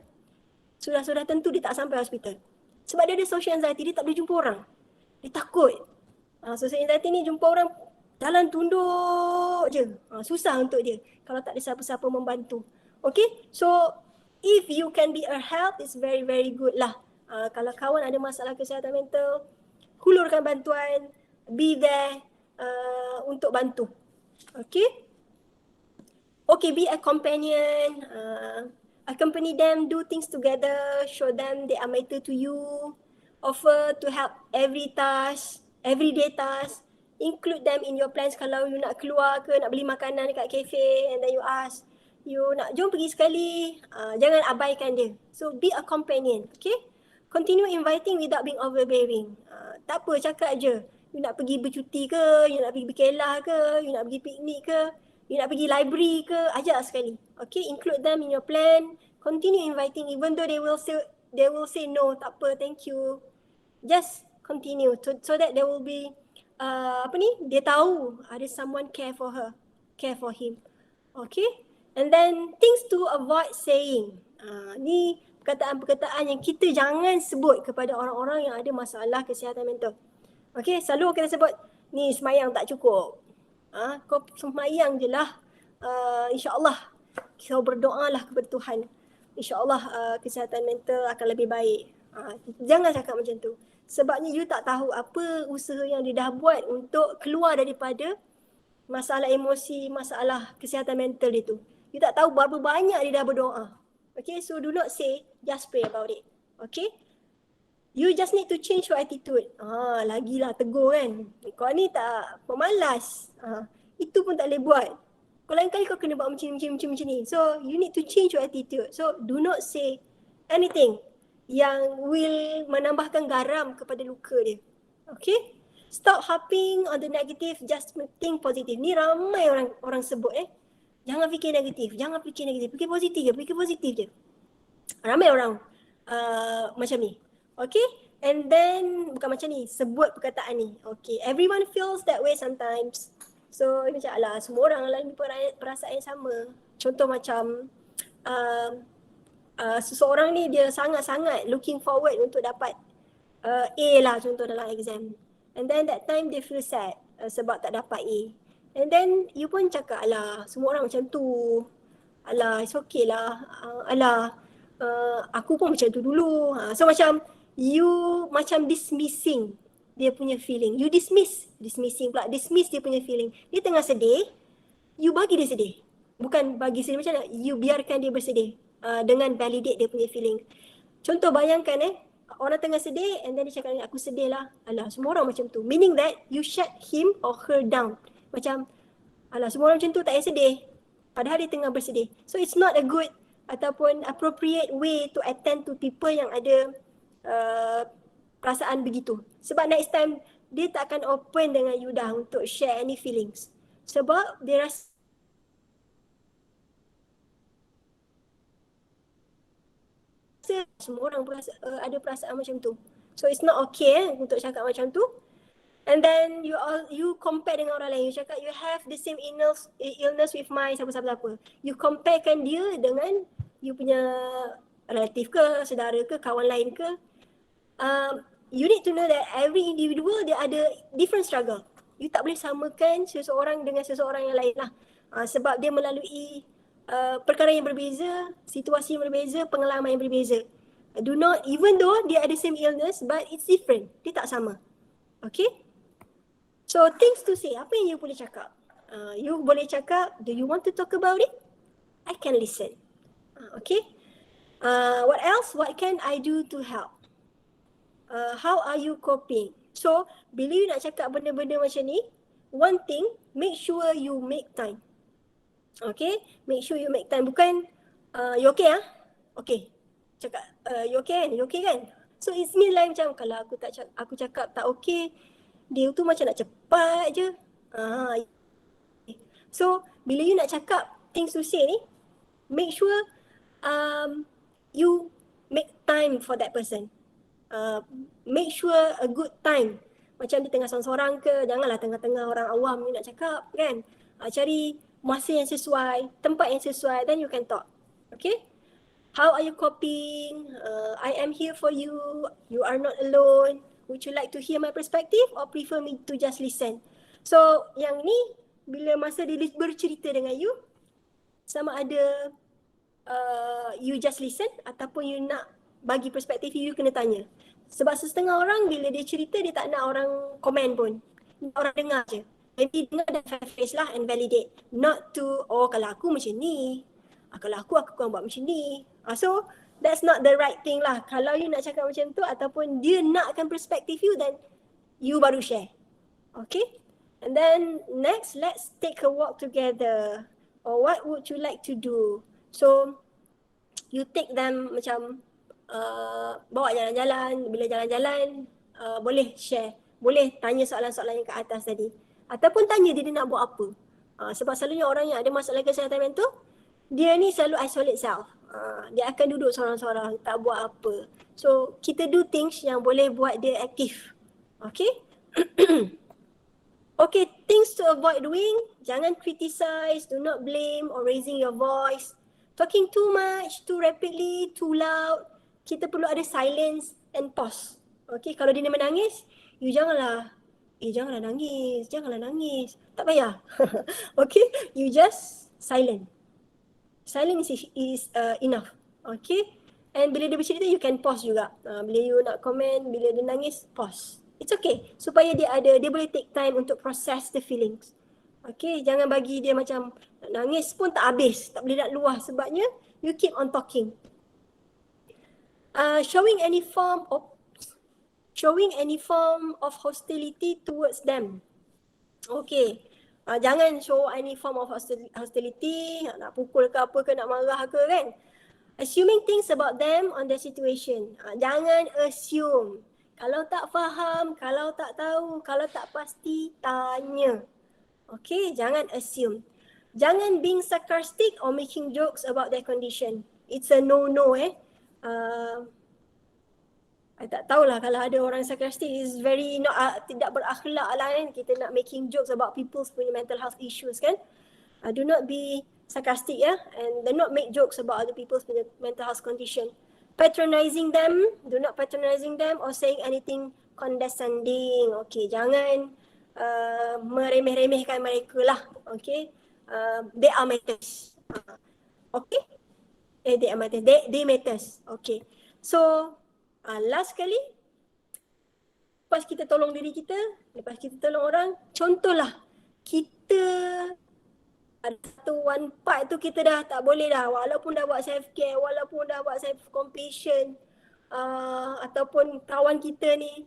sudah tentu dia tak sampai hospital. Sebab dia ada social anxiety, dia tak boleh jumpa orang. Dia takut. Social anxiety ni jumpa orang, jalan tunduk je. Susah untuk dia kalau tak ada siapa-siapa membantu. Okay, so if you can be a help, it's very very good lah. Kalau kawan ada masalah kesihatan mental, hulurkan bantuan, be there untuk bantu. Okay. Okay, be a companion. Accompany them, do things together, show them they are matter to you, offer to help everyday task, include them in your plans. Kalau you nak keluar ke, nak beli makanan dekat cafe and then you ask, you nak jom pergi sekali, jangan abaikan dia. So be a companion, okay? Continue inviting without being overbearing. Tak apa, cakap je. You nak pergi bercuti ke, you nak pergi berkelah ke, you nak pergi piknik ke, You nak pergi library ke, ajak sekali. Okay, include them in your plan. Continue inviting even though they will say no, tak apa, thank you. Just continue so that there will be dia tahu ada someone care for her, care for him. Okay? And then things to avoid saying. Ni perkataan-perkataan yang kita jangan sebut kepada orang-orang yang ada masalah kesihatan mental. Okay, selalu kita sebut ni semayang tak cukup. Kau semayang je lah. InsyaAllah kau berdoalah kepada Tuhan. InsyaAllah kesihatan mental akan lebih baik. Jangan cakap macam tu. Sebabnya you tak tahu apa usaha yang dia dah buat untuk keluar daripada masalah emosi, masalah kesihatan mental dia tu. You tak tahu berapa banyak dia dah berdoa. Okay, so do not say, just pray about it. Okay? You just need to change your attitude. Lagilah tegur kan. Kau ni tak pemalas. Itu pun tak boleh buat. Kau lain kali kau kena buat macam ni. So you need to change your attitude. So do not say anything yang will menambahkan garam kepada luka dia. Okay? Stop harping on the negative, just think positive. Ni ramai orang sebut Jangan fikir negatif, fikir positif je. Ramai orang macam ni. Okay, and then bukan macam ni, sebut perkataan ni. Okay, everyone feels that way sometimes. So macam alah, semua orang lalui perasaan yang sama. Contoh macam seseorang ni dia sangat-sangat looking forward untuk dapat A lah contoh dalam exam. And then that time dia feel sad sebab tak dapat A. And then you pun cakap alah, semua orang macam tu. Alah, it's okay lah. Aku pun macam tu dulu. So macam you macam dismissing dia punya feeling. You dismiss dia punya feeling. Dia tengah sedih, you bagi dia sedih. Bukan bagi sedih macam mana, you biarkan dia bersedih dengan validate dia punya feeling. Contoh bayangkan orang tengah sedih and then dia cakap aku sedih lah. Alah, semua orang macam tu. Meaning that you shut him or her down. Macam alah, semua orang macam tu, tak payah sedih. Padahal dia tengah bersedih. So it's not a good ataupun appropriate way to attend to people yang ada perasaan begitu. Sebab next time dia tak akan open dengan you dah untuk share any feelings. Sebab dia rasa semua orang ada perasaan macam tu. So it's not okay untuk cakap macam tu. And then you compare dengan orang lain. You cakap you have the same illness with my siapa-siapa. You comparekan dia dengan you punya relatif ke, saudara ke, kawan lain ke. You need to know that every individual dia ada different struggle. You tak boleh samakan seseorang dengan seseorang yang lain lah. Sebab dia melalui perkara yang berbeza, situasi yang berbeza, pengalaman yang berbeza. Do not, even though dia ada same illness, but it's different. Dia tak sama. Okay? So things to say, apa yang you boleh cakap? You boleh cakap, do you want to talk about it? I can listen. Okay? What else? What can I do to help? How are you coping? So, bila you nak cakap benda-benda macam ni, one thing, make sure you make time. Okay? Make sure you make time. Bukan, you okay ah? Okay. Cakap, you okay kan? You okay kan? So, it's mean like macam kalau aku cakap tak okay, dia tu macam nak cepat je. So, bila you nak cakap things to say ni, make sure you make time for that person. Make sure a good time. Macam dia tengah sorang-sorang ke, janganlah tengah-tengah orang awam you nak cakap kan. Cari masa yang sesuai, tempat yang sesuai, then you can talk. Okay? How are you coping? I am here for you. You are not alone. Would you like to hear my perspective or prefer me to just listen? So yang ni bila masa dia bercerita dengan you, sama ada you just listen ataupun you nak bagi perspektif you kena tanya. Sebab setengah orang bila dia cerita dia tak nak orang komen pun. Orang dengar je. Jadi dengar dan fair face lah and validate. Not to, oh kalau aku macam ni. Kalau aku akan buat macam ni. So that's not the right thing lah. Kalau you nak cakap macam tu ataupun dia nakkan perspektif you, then you baru share. Okay? And then next, let's take a walk together. Or what would you like to do? So you take them macam bawa jalan-jalan. Bila jalan-jalan boleh share. Boleh tanya soalan-soalan yang ke atas tadi. Ataupun tanya dia nak buat apa. Sebab selalunya orang yang ada masalah kesihatan mental, dia ni selalu isolate self. Dia akan duduk seorang-seorang, tak buat apa. So, kita do things yang boleh buat dia aktif. Okay? Okay, things to avoid doing, jangan criticize, do not blame or raising your voice. Talking too much, too rapidly, too loud. Kita perlu ada silence and pause. Okay, kalau dia menangis, you janganlah janganlah nangis. Tak payah. Okay, you just silent. Silence is enough. Okay, and bila dia bercerita, you can pause juga. Bila you nak comment, bila dia nangis, pause. It's okay. Supaya dia boleh take time untuk process the feelings. Okay, jangan bagi dia macam nangis pun tak habis, tak boleh nak luah. Sebabnya, you keep on talking. Showing any form of hostility towards them. Okay. Jangan show any form of hostility, nak pukul ke apa ke, nak marah ke kan. Assuming things about them on their situation. Jangan assume. Kalau tak faham, kalau tak tahu, kalau tak pasti, tanya. Okay, jangan assume. Jangan being sarcastic or making jokes about their condition. It's a no-no I tak tahulah kalau ada orang sarcastic is very tidak berakhlak lah kan. Kita nak making jokes about people's punya mental health issues kan. Do not be sarcastic and do not make jokes about other people's punya mental health condition. Patronizing them, do not patronizing them or saying anything condescending. Okay, jangan meremeh-remehkan mereka lah. Okay, they are matters. Okay, they are matters. They matters. Okay, so last kali, lepas kita tolong diri kita, lepas kita tolong orang, contohlah kita ada satu one part tu kita dah tak boleh dah, walaupun dah buat self care, walaupun dah buat self compassion, ataupun kawan kita ni,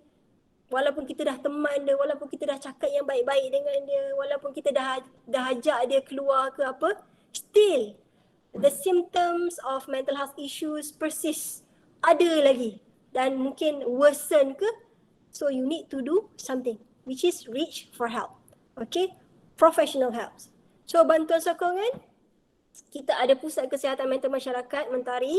walaupun kita dah teman dia, walaupun kita dah cakap yang baik-baik dengan dia, walaupun kita dah ajak dia keluar ke apa, still the symptoms of mental health issues persist, ada lagi. Dan mungkin worsen ke, so you need to do something, which is reach for help. Okay, professional help. So bantuan sokongan, kita ada Pusat Kesihatan Mental Masyarakat Mentari,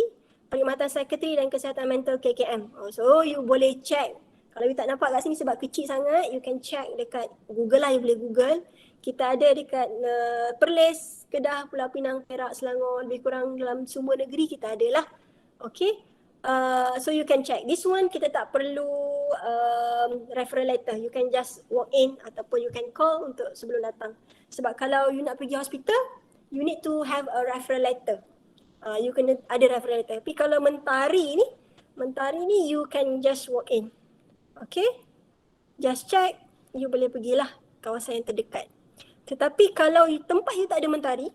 Perkhidmatan Psikiatri dan Kesihatan Mental KKM. So you boleh check, kalau you tak nampak kat sini sebab kecil sangat, you can check dekat Google lah, you boleh Google. Kita ada dekat Perlis, Kedah, Pulau Pinang, Perak, Selangor, lebih kurang dalam semua negeri kita ada lah. Okay. So you can check. This one kita tak perlu referral letter. You can just walk in ataupun you can call untuk sebelum datang. Sebab kalau you nak pergi hospital, you need to have a referral letter. You kena ada referral letter. Tapi kalau Mentari ni you can just walk in. Okay? Just check, you boleh pergilah kawasan yang terdekat. Tetapi kalau tempat you tak ada Mentari,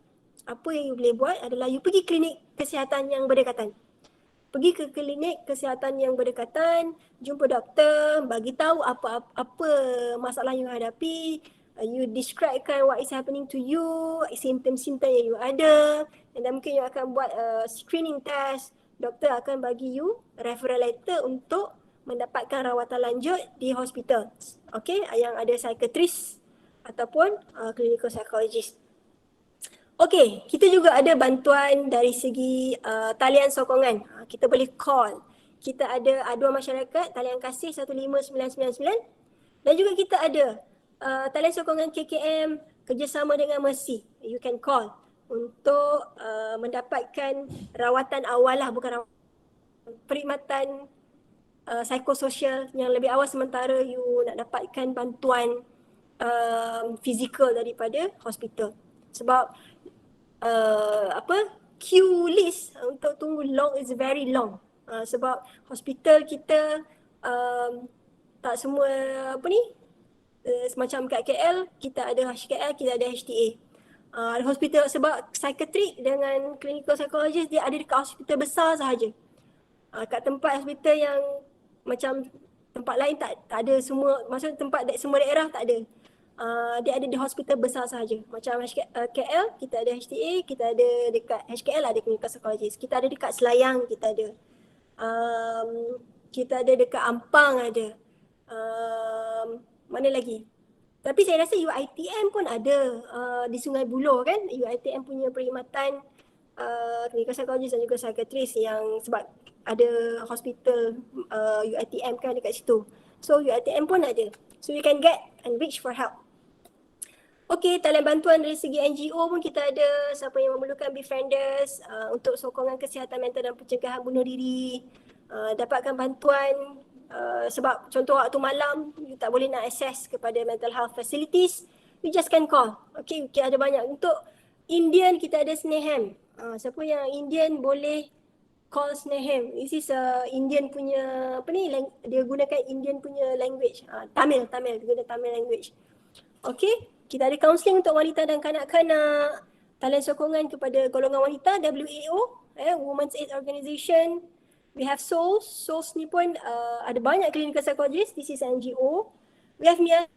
apa yang you boleh buat adalah you pergi klinik kesihatan yang berdekatan. Pergi ke klinik kesihatan yang berdekatan, jumpa doktor, bagi tahu apa masalah yang you hadapi, you describekan what is happening to you, simptom-simptom yang you ada, dan mungkin you akan buat screening test. Doktor akan bagi you referral letter untuk mendapatkan rawatan lanjut di hospital. Okay, yang ada psikiatris ataupun clinical psychologist. Okay, kita juga ada bantuan dari segi talian sokongan. Kita boleh call. Kita ada aduan masyarakat, talian kasih 15999. Dan juga kita ada talian sokongan KKM kerjasama dengan Mercy. You can call untuk mendapatkan rawatan awal lah, bukan rawatan, perkhidmatan psikososial yang lebih awal sementara you nak dapatkan bantuan fizikal daripada hospital. Sebab queue list untuk tunggu long is very long. Sebab hospital kita tak semua semacam kat KL, kita ada HKL, kita ada HTA. Hospital sebab psikiatrik dengan clinical psychologist dia ada dekat hospital besar sahaja. Kat tempat hospital yang macam tempat lain tak ada semua, maksudnya tempat semua daerah tak ada. Dia ada di hospital besar sahaja. Macam KL, kita ada HTA, kita ada dekat HKL ada clinical psychologist. Kita ada dekat Selayang, kita ada. Kita ada dekat Ampang ada. Mana lagi? Tapi saya rasa UiTM pun ada di Sungai Buloh kan. UiTM punya perkhidmatan clinical psychologist dan juga psychiatrist yang sebab ada hospital UiTM kan dekat situ. So UiTM pun ada. So you can get and reach for help. Okey, talian bantuan dari segi NGO pun kita ada. Siapa yang memerlukan befrienders untuk sokongan kesihatan mental dan pencegahan bunuh diri. Dapatkan bantuan sebab contoh waktu malam you tak boleh nak access kepada mental health facilities, you just can call. Okay, ada banyak. Untuk Indian kita ada Snehem. Siapa yang Indian boleh call Snehem. This is Indian punya apa ni, dia gunakan Indian punya language. Tamil, dia guna Tamil language. Okay, kita ada counselling untuk wanita dan kanak-kanak. Talian sokongan kepada golongan wanita, WAO, Women's Aid Organisation. We have SOULS. SOULS ni pun ada banyak clinical psychologist. This is NGO. We have MIASA,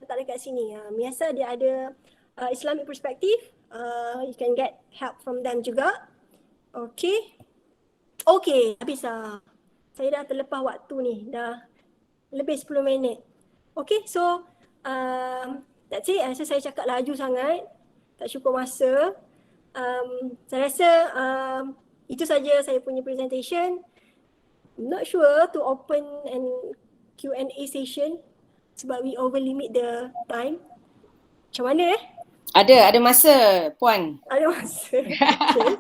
tak dekat sini. MIASA dia ada Islamic perspective. You can get help from them juga. Okay, habis saya dah terlepas waktu ni. Dah lebih 10 minit. Okay, so that's it. Saya cakap laju sangat. Tak cukup masa. Saya rasa itu saja saya punya presentation. I'm not sure to open an Q&A session sebab we over limit the time. Macam mana Ada masa, Puan. Ada masa. Okay.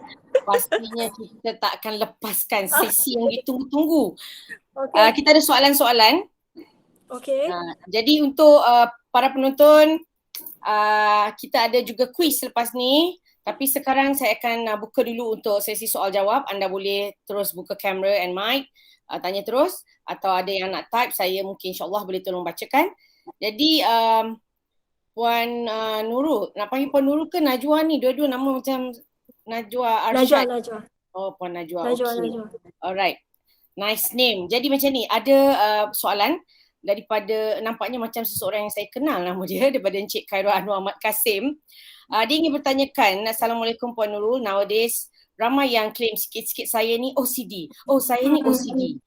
Pastinya kita tak akan lepaskan sesi yang ditunggu-tunggu. Okay. Kita ada soalan-soalan. Okay. Jadi untuk para penonton, kita ada juga quiz selepas ni. Tapi sekarang saya akan buka dulu untuk sesi soal jawab. Anda boleh terus buka kamera and mic, tanya terus. Atau ada yang nak type, saya mungkin insyaAllah boleh tolong bacakan. Jadi Puan Nurul, nak panggil Puan Nurul ke Najwa ni? Dua-dua nama macam Najwa Arsyad. Najwa. Oh, Puan Najwa. Najwa. Alright. Nice name. Jadi macam ni, ada soalan daripada, nampaknya macam seseorang yang saya kenal nama dia, daripada Encik Khairul Anwar Ahmad Kasim. Dia ingin bertanyakan, Assalamualaikum Puan Nurul, nowadays ramai yang claim sikit-sikit saya ni OCD. Oh, saya ni OCD.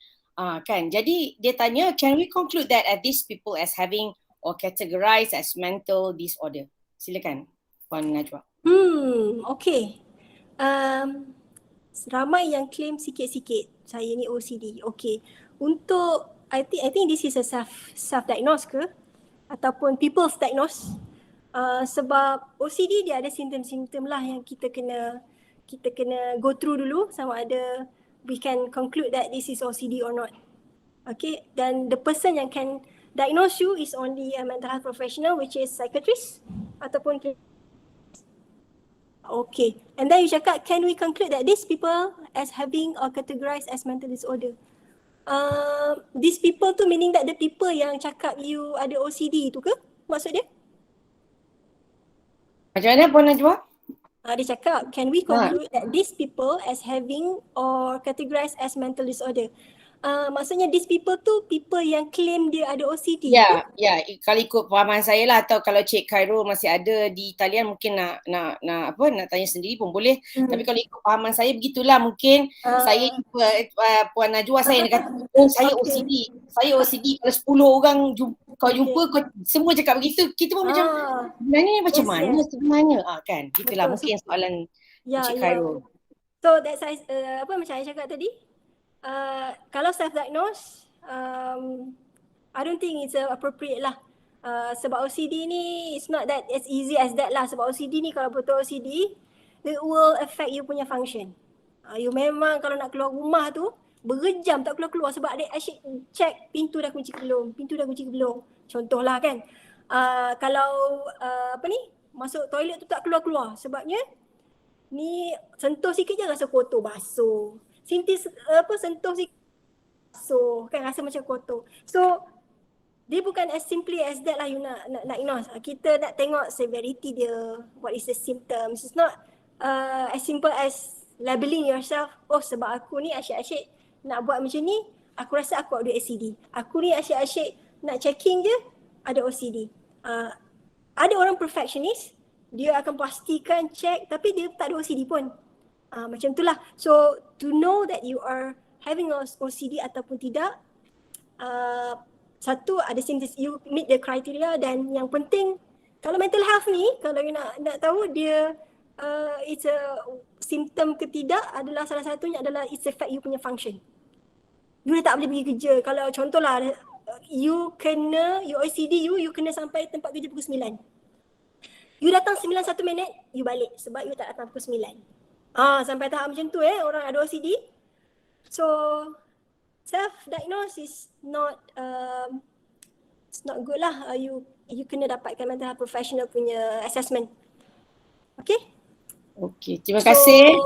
Kan, jadi dia tanya, can we conclude that these people as having or categorized as mental disorder? Silakan Puan Najwa. Okay. Ramai yang claim sikit-sikit saya ni OCD. Okay. Untuk I think this is a self-diagnose ke? Ataupun people's diagnose. Sebab OCD dia ada simptom-simptom lah yang kita kena go through dulu sama ada we can conclude that this is OCD or not. Okay, dan the person yang can diagnose you is only a mental health professional, which is psychiatrist ataupun okay. And then you cakap, can we conclude that these people as having or categorized as mental disorder? These people tu meaning that the people yang cakap you ada OCD tu ke maksud dia? Macam mana Puan Najwa? Dia cakap, can we conclude that these people as having or categorized as mental disorder? Maksudnya these people tu people yang claim dia ada OCD. Ya, kalau ikut pahaman saya lah, atau kalau Cik Khairul masih ada di talian mungkin nak tanya sendiri pun boleh. Tapi kalau ikut pahaman saya begitulah, mungkin saya Puan Najwa saya dia kata, oh saya OCD. Saya OCD, kalau 10 orang kau jumpa kau semua cakap begitu, kita pun macam sebenarnya macam mana sebenarnya? Kan, gitulah mungkin soalan Cik Khairul. So that's macam saya cakap tadi. Kalau self-diagnose, I don't think it's appropriate lah. Sebab OCD ni, it's not that as easy as that lah. Sebab OCD ni, kalau betul OCD, it will affect you punya function. You memang kalau nak keluar rumah tu, berjam tak keluar-keluar sebab dia asyik check pintu dah kunci ke belum. Contohlah kan. Kalau masuk toilet tu tak keluar-keluar sebabnya ni sentuh sikit je rasa kotor basuh. Sentuh sikit basuh kan rasa macam kotor. So dia bukan as simply as that lah you nak diagnose. Kita nak tengok severity dia, what is the symptoms. It's not as simple as labeling yourself, oh sebab aku ni asyik-asyik nak buat macam ni, aku rasa aku ada OCD. Aku ni asyik-asyik nak checking je, ada OCD. Ada orang perfectionist, dia akan pastikan check tapi dia tak ada OCD pun. Macam itulah. So to know that you are having OCD ataupun tidak, satu ada symptoms, you meet the criteria, dan yang penting kalau mental health ni, kalau you nak tahu dia it's a symptom ke tidak, adalah salah satunya adalah it's affect you punya function. You dah tak boleh pergi kerja. Kalau contohlah you OCD you kena sampai tempat kerja pukul 9. You datang 9 1 minit, you balik sebab you tak datang pukul 9. Sampai tahap macam tu orang ada OCD. So self-diagnose is not it's not good lah. You kena dapatkan mental health professional punya assessment. Okay? Okay, terima kasih.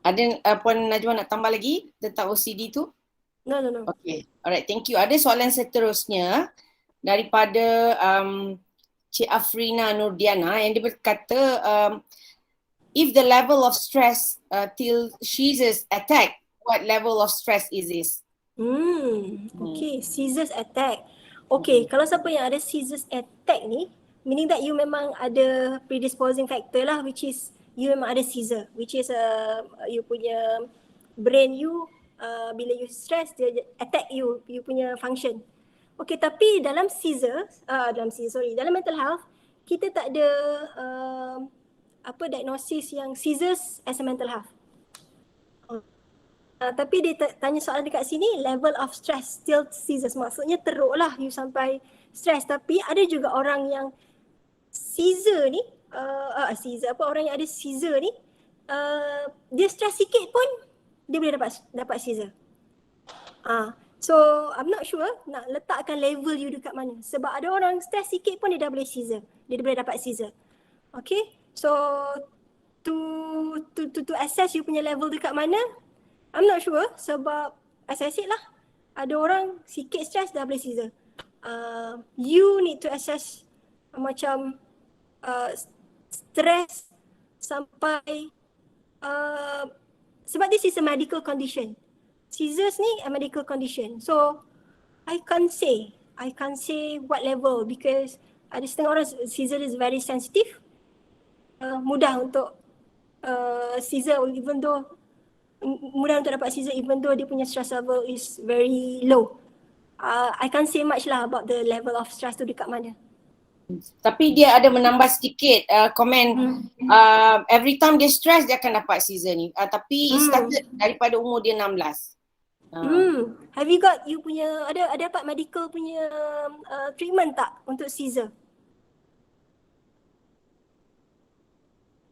Ada Puan Najwa nak tambah lagi tentang OCD tu? No. Okay, alright, thank you. Ada soalan seterusnya daripada Cik Afrina Nurdiana yang dia berkata, if the level of stress till seizures attack, what level of stress is this? Okay, seizures attack. Okay, kalau siapa yang ada seizures attack ni, meaning that you memang ada predisposing factor lah, which is you memang ada seizure, which is you punya brain you bila you stress dia attack you punya function. Okay, tapi dalam dalam mental health kita tak ada diagnosis yang seizures as a mental health. Tapi dia tanya soalan dekat sini, level of stress still seizures, maksudnya teruk lah you sampai stress. Tapi ada juga orang yang seizure ni orang yang ada seizure ni dia stress sikit pun dia boleh dapat seizure. So I'm not sure nak letakkan level you dekat mana, sebab ada orang stress sikit pun dia dah boleh seizure, dia boleh dapat seizure. Okay, so to assess you punya level dekat mana, I'm not sure, sebab as I said lah, ada orang sikit stress dah boleh seizure. You need to assess macam stress sampai sebab this is a medical condition. Seizures ni a medical condition. So I can't say what level, because ada setengah orang seizure is very sensitive. Mudah untuk seizure mudah untuk dapat seizure even though dia punya stress level is very low. I can't say much lah about the level of stress tu dekat mana. Tapi dia ada menambah sedikit komen every time dia stress dia akan dapat seizure ni. Tapi it started daripada umur dia 16. Have you got you punya ada dapat medical punya treatment tak untuk seizure?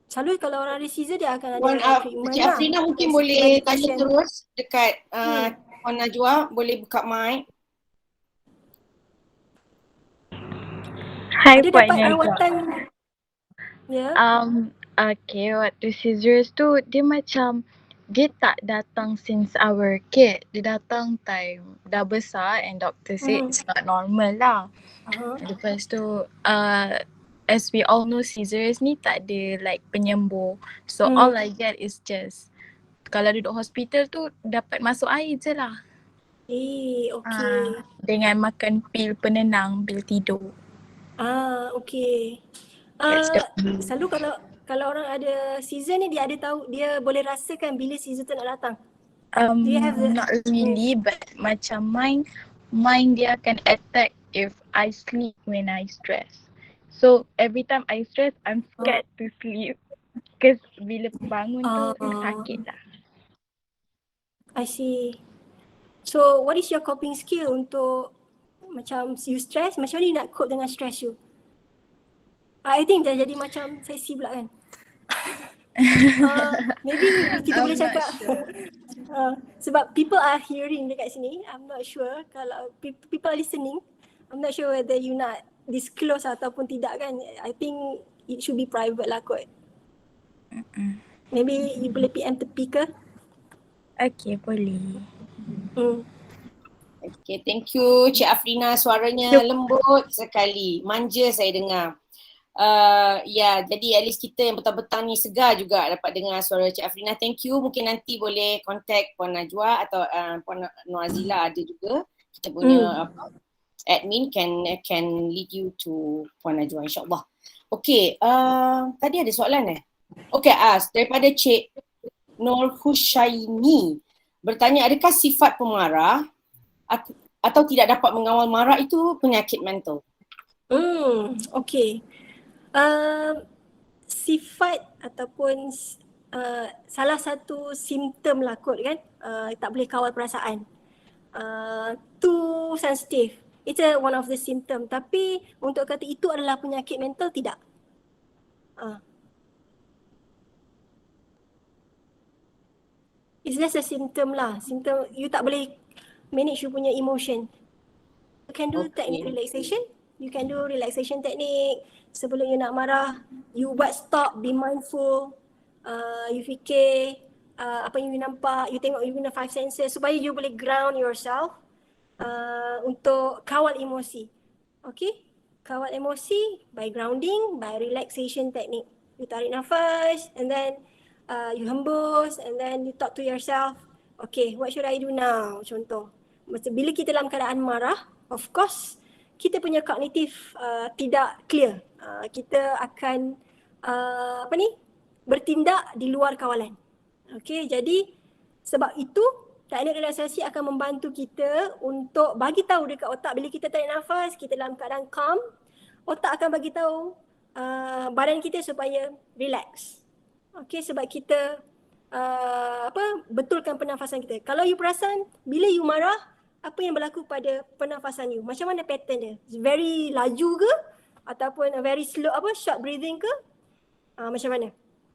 Selalu kalau orang ada seizure dia akan ada treatment. Cik Afrina mungkin boleh tanya terus dekat Puan Najwa, boleh buka mic. Hai Puan dapat Najwa. Rawatan. Okay, waktu seizures tu dia macam dia tak datang since our kid. Dia datang time dah besar and doctor say it's not normal lah. Lepas tu as we all know seizures ni tak ada like penyembuh. So all I get is just kalau duduk hospital tu dapat masuk air je lah. Okay. Dengan makan pil penenang, pil tidur. Okay. Selalu kalau orang ada seizure ni dia ada tahu, dia boleh rasakan bila seizure tu nak datang. Not really, but macam mind dia akan attack if I sleep when I stress. So every time I stress, I'm scared to sleep because bila bangun tu sakit lah. I see. So what is your coping skill untuk macam you stress, macam mana you nak cope dengan stress you? I think dah jadi macam sesi pula kan. Maybe kita boleh cakap sebab people are hearing dekat sini. I'm not sure kalau people are listening. I'm not sure whether you nak disclose ataupun tidak kan. I think it should be private lah kot. Maybe you boleh PM tepi ke? Okay, boleh. Okay, thank you Cik Afrina, suaranya lembut sekali, manja saya dengar. Jadi at least kita yang petang-petang ni segar juga dapat dengar suara Cik Afrina. Thank you. Mungkin nanti boleh contact Puan Najwa atau Puan Noazila ada juga. Kita punya admin can lead you to Puan Najwa insyaAllah. Okay, tadi ada soalan Okay, daripada Cik Nur Hushaini bertanya, adakah sifat pemarah atau tidak dapat mengawal marah itu penyakit mental? Okay. Sifat ataupun salah satu simptom lah kot kan, tak boleh kawal perasaan. Too sensitive. It's one of the symptom. Tapi untuk kata itu adalah penyakit mental, tidak. It's just a symptom lah. Symptom, you tak boleh manage you punya emotion. You can do technique relaxation. You can do relaxation technique. Sebelum you nak marah, you buat stop, be mindful. You fikir apa yang you nampak, you tengok you guna 5 senses supaya you boleh ground yourself untuk kawal emosi. Okay? Kawal emosi by grounding, by relaxation technique. You tarik nafas and then you hembus and then you talk to yourself. Okay, what should I do now? Contoh. Bila kita dalam keadaan marah, of course, kita punya kognitif tidak clear. Kita akan bertindak di luar kawalan. Okay, jadi sebab itu teknik relaksasi akan membantu kita untuk bagi tahu dekat otak bila kita tarik nafas, kita dalam keadaan calm, otak akan bagi tahu badan kita supaya relax. Okay, sebab kita betulkan pernafasan kita. Kalau you perasan bila you marah, apa yang berlaku pada pernafasan you? Macam mana pattern dia? Very laju ke? Ataupun very slow, short breathing ke? Macam mana?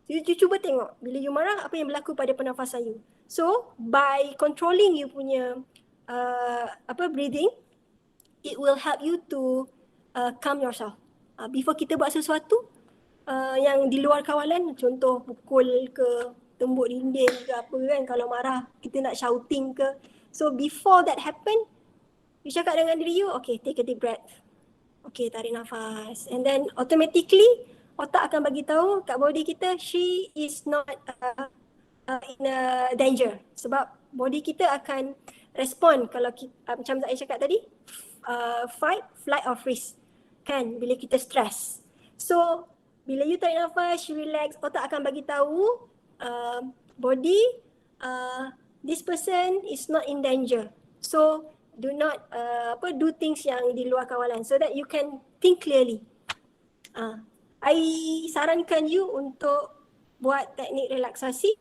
You cuba tengok bila you marah apa yang berlaku pada pernafasan you. So by controlling you punya breathing, it will help you to calm yourself. Before kita buat sesuatu yang di luar kawalan, contoh pukul ke, tembuk dinding ke apa kan, kalau marah kita nak shouting ke. So before that happen, you cakap dengan diri you, okay, take a deep breath. Okay, tarik nafas. And then automatically otak akan bagi tahu kat body kita, she is not in a danger. Sebab body kita akan respond kalau kita, macam saya cakap tadi, fight, flight or freeze. Kan, bila kita stress. So, bila you tarik nafas, you relax, otak akan bagi tahu body, this person is not in danger. So, do not do things yang di luar kawalan so that you can think clearly. I sarankan you untuk buat teknik relaksasi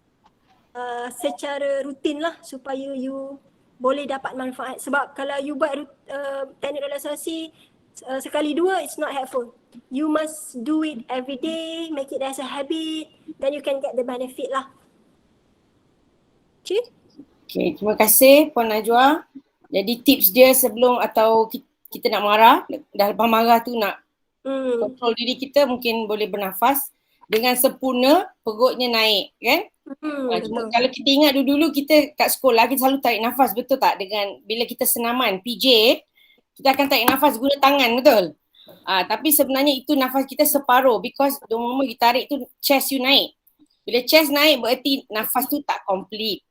secara rutin lah supaya you boleh dapat manfaat. Sebab kalau you buat teknik relaksasi sekali dua, it's not helpful. You must do it every day, make it as a habit, then you can get the benefit lah. Okay, terima kasih Puan Najwa. Jadi tips dia sebelum atau kita nak marah, dah lepas marah tu nak kontrol diri kita, mungkin boleh bernafas dengan sempurna, perutnya naik kan. Cuma kalau kita ingat dulu kita kat sekolah kita selalu tarik nafas, betul tak? Dengan bila kita senaman PJ, kita akan tarik nafas guna tangan, betul? Tapi sebenarnya itu nafas kita separuh, because the moment you tarik tu chest you naik. Bila chest naik berarti nafas tu tak complete.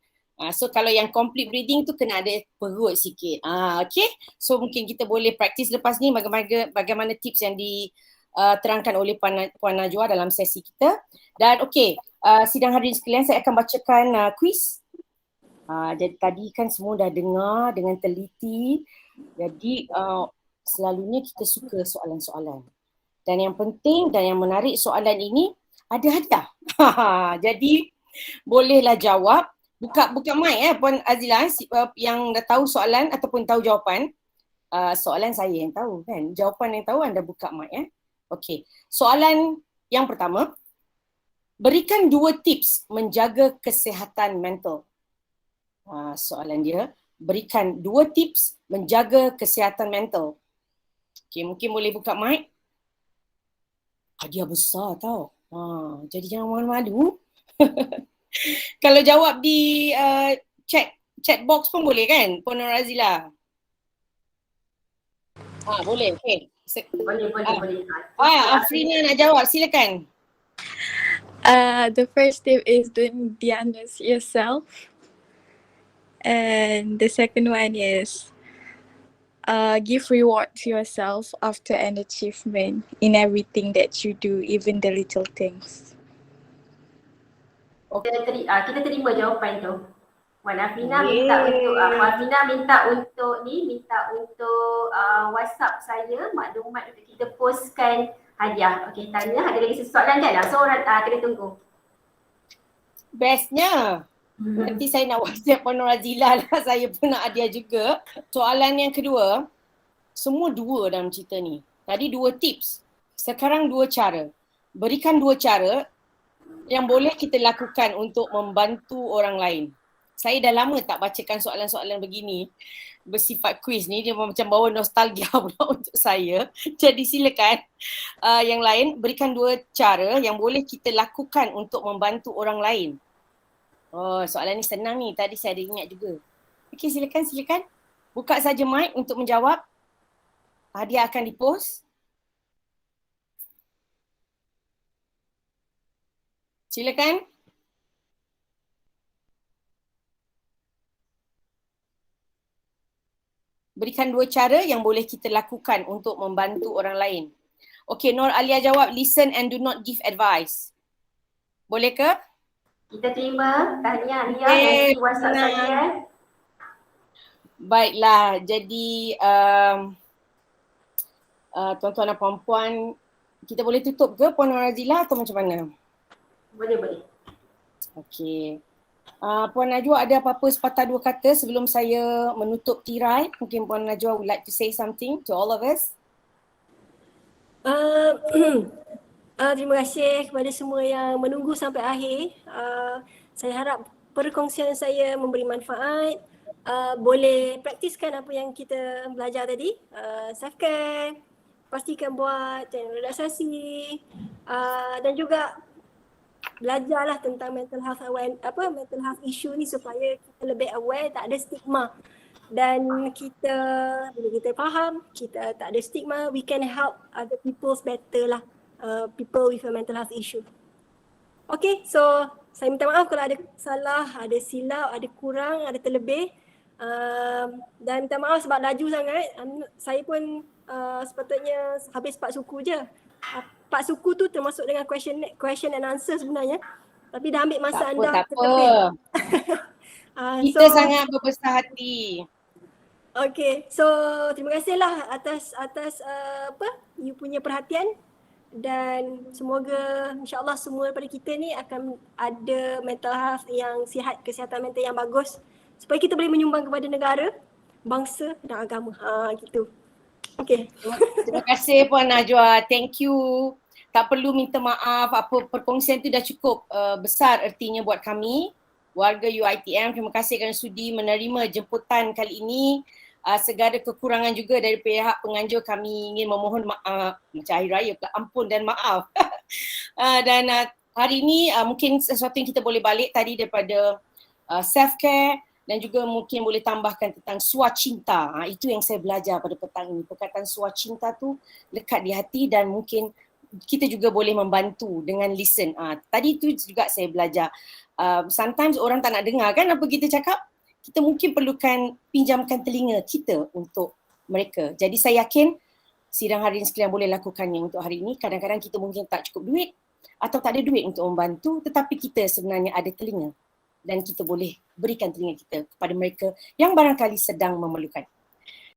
So kalau yang complete breathing tu kena ada perut sikit. Okay. So mungkin kita boleh praktis lepas ni bagaimana tips yang diterangkan oleh Puan Najwa dalam sesi kita. Dan okay, sidang hadirin sekalian, saya akan bacakan quiz. Jadi tadi kan semua dah dengar dengan teliti. Jadi selalunya kita suka soalan-soalan. Dan yang penting dan yang menarik, soalan ini ada hadiah. Jadi bolehlah jawab. Buka mic Puan Azila yang dah tahu soalan ataupun tahu jawapan. Soalan saya yang tahu kan. Jawapan yang tahu anda buka mic Okey. Soalan yang pertama. Berikan 2 tips menjaga kesihatan mental. Soalan dia, berikan 2 tips menjaga kesihatan mental. Okey, mungkin boleh buka mic. Hadiah besar tau. Jadi jangan malu-malu. Kalau jawab di chat box pun boleh kan, Puan Razila? Boleh, okay. Boleh. Afrina nak jawab, silakan. The first tip is don't diagnose yourself. And the second one is give reward to yourself after an achievement in everything that you do, even the little things. Kita terima jawapan tu. Puan Afina minta untuk WhatsApp saya maklumat untuk kita postkan hadiah. Okey, tanya ada lagi soalan kan? So kena tunggu. Bestnya. Nanti saya nak WhatsApp Puan Nur Azila lah. Saya pun nak hadiah juga. Soalan yang kedua, semua dua dalam cerita ni. Tadi 2 tips. Sekarang 2 cara. Berikan 2 cara yang boleh kita lakukan untuk membantu orang lain. Saya dah lama tak bacakan soalan-soalan begini bersifat kuis ni, dia macam bawa nostalgia pula untuk saya. Jadi silakan yang lain berikan 2 cara yang boleh kita lakukan untuk membantu orang lain. Oh, soalan ni senang ni, tadi saya ada ingat juga. Okey, silakan. Buka saja mic untuk menjawab. Hadiah akan dipost. Silakan. Berikan 2 cara yang boleh kita lakukan untuk membantu orang lain. Okey, Nur Alia jawab, listen and do not give advice. Boleh ke? Kita terima tahniah Alia, nanti WhatsApp saya. Baiklah, jadi tuan-tuan dan puan-puan, kita boleh tutup ke Puan Nur Azila atau macam mana? Boleh. Okey. Puan Najwa ada apa-apa sepatah 2 kata sebelum saya menutup tirai? Mungkin Puan Najwa would like to say something to all of us. Terima kasih kepada semua yang menunggu sampai akhir. Saya harap perkongsian saya memberi manfaat. Boleh praktiskan apa yang kita belajar tadi. Self-care, pastikan buat channel relaksasi, dan juga belajarlah tentang mental health issue ni supaya kita lebih aware, tak ada stigma. Dan kita, bila kita faham, kita tak ada stigma, we can help other people better lah, people with a mental health issue. Okay, so saya minta maaf kalau ada salah, ada silap, ada kurang, ada terlebih. Dan minta maaf sebab laju sangat. Saya pun sepatutnya habis 4 suku je. 4 suku tu termasuk dengan question and answer sebenarnya. Tapi dah ambil masa anda terlebih. Kita sangat berbesar hati. Okay, so terima kasihlah atas you punya perhatian, dan semoga insyaAllah semua daripada kita ni akan ada mental health yang sihat, kesihatan mental yang bagus supaya kita boleh menyumbang kepada negara, bangsa dan agama. Gitu. Okay. Terima kasih Puan Najwa. Thank you. Tak perlu minta maaf. Apa perkongsian tu dah cukup besar ertinya buat kami, warga UiTM. Terima kasih kerana sudi menerima jemputan kali ini. Segala kekurangan juga dari pihak penganjur, kami ingin memohon maaf. Macam hari raya pula, ampun dan maaf. Dan hari ini mungkin sesuatu yang kita boleh balik tadi daripada self-care, dan juga mungkin boleh tambahkan tentang swacinta. Itu yang saya belajar pada petang ini. Perkataan swacinta tu lekat di hati dan mungkin kita juga boleh membantu dengan listen. Tadi tu juga saya belajar. Sometimes orang tak nak dengar kan apa kita cakap. Kita mungkin perlukan pinjamkan telinga kita untuk mereka. Jadi saya yakin sidang hari ini sekalian boleh lakukannya untuk hari ini. Kadang-kadang kita mungkin tak cukup duit atau tak ada duit untuk membantu, tetapi kita sebenarnya ada telinga dan kita boleh berikan telinga kita kepada mereka yang barangkali sedang memerlukan.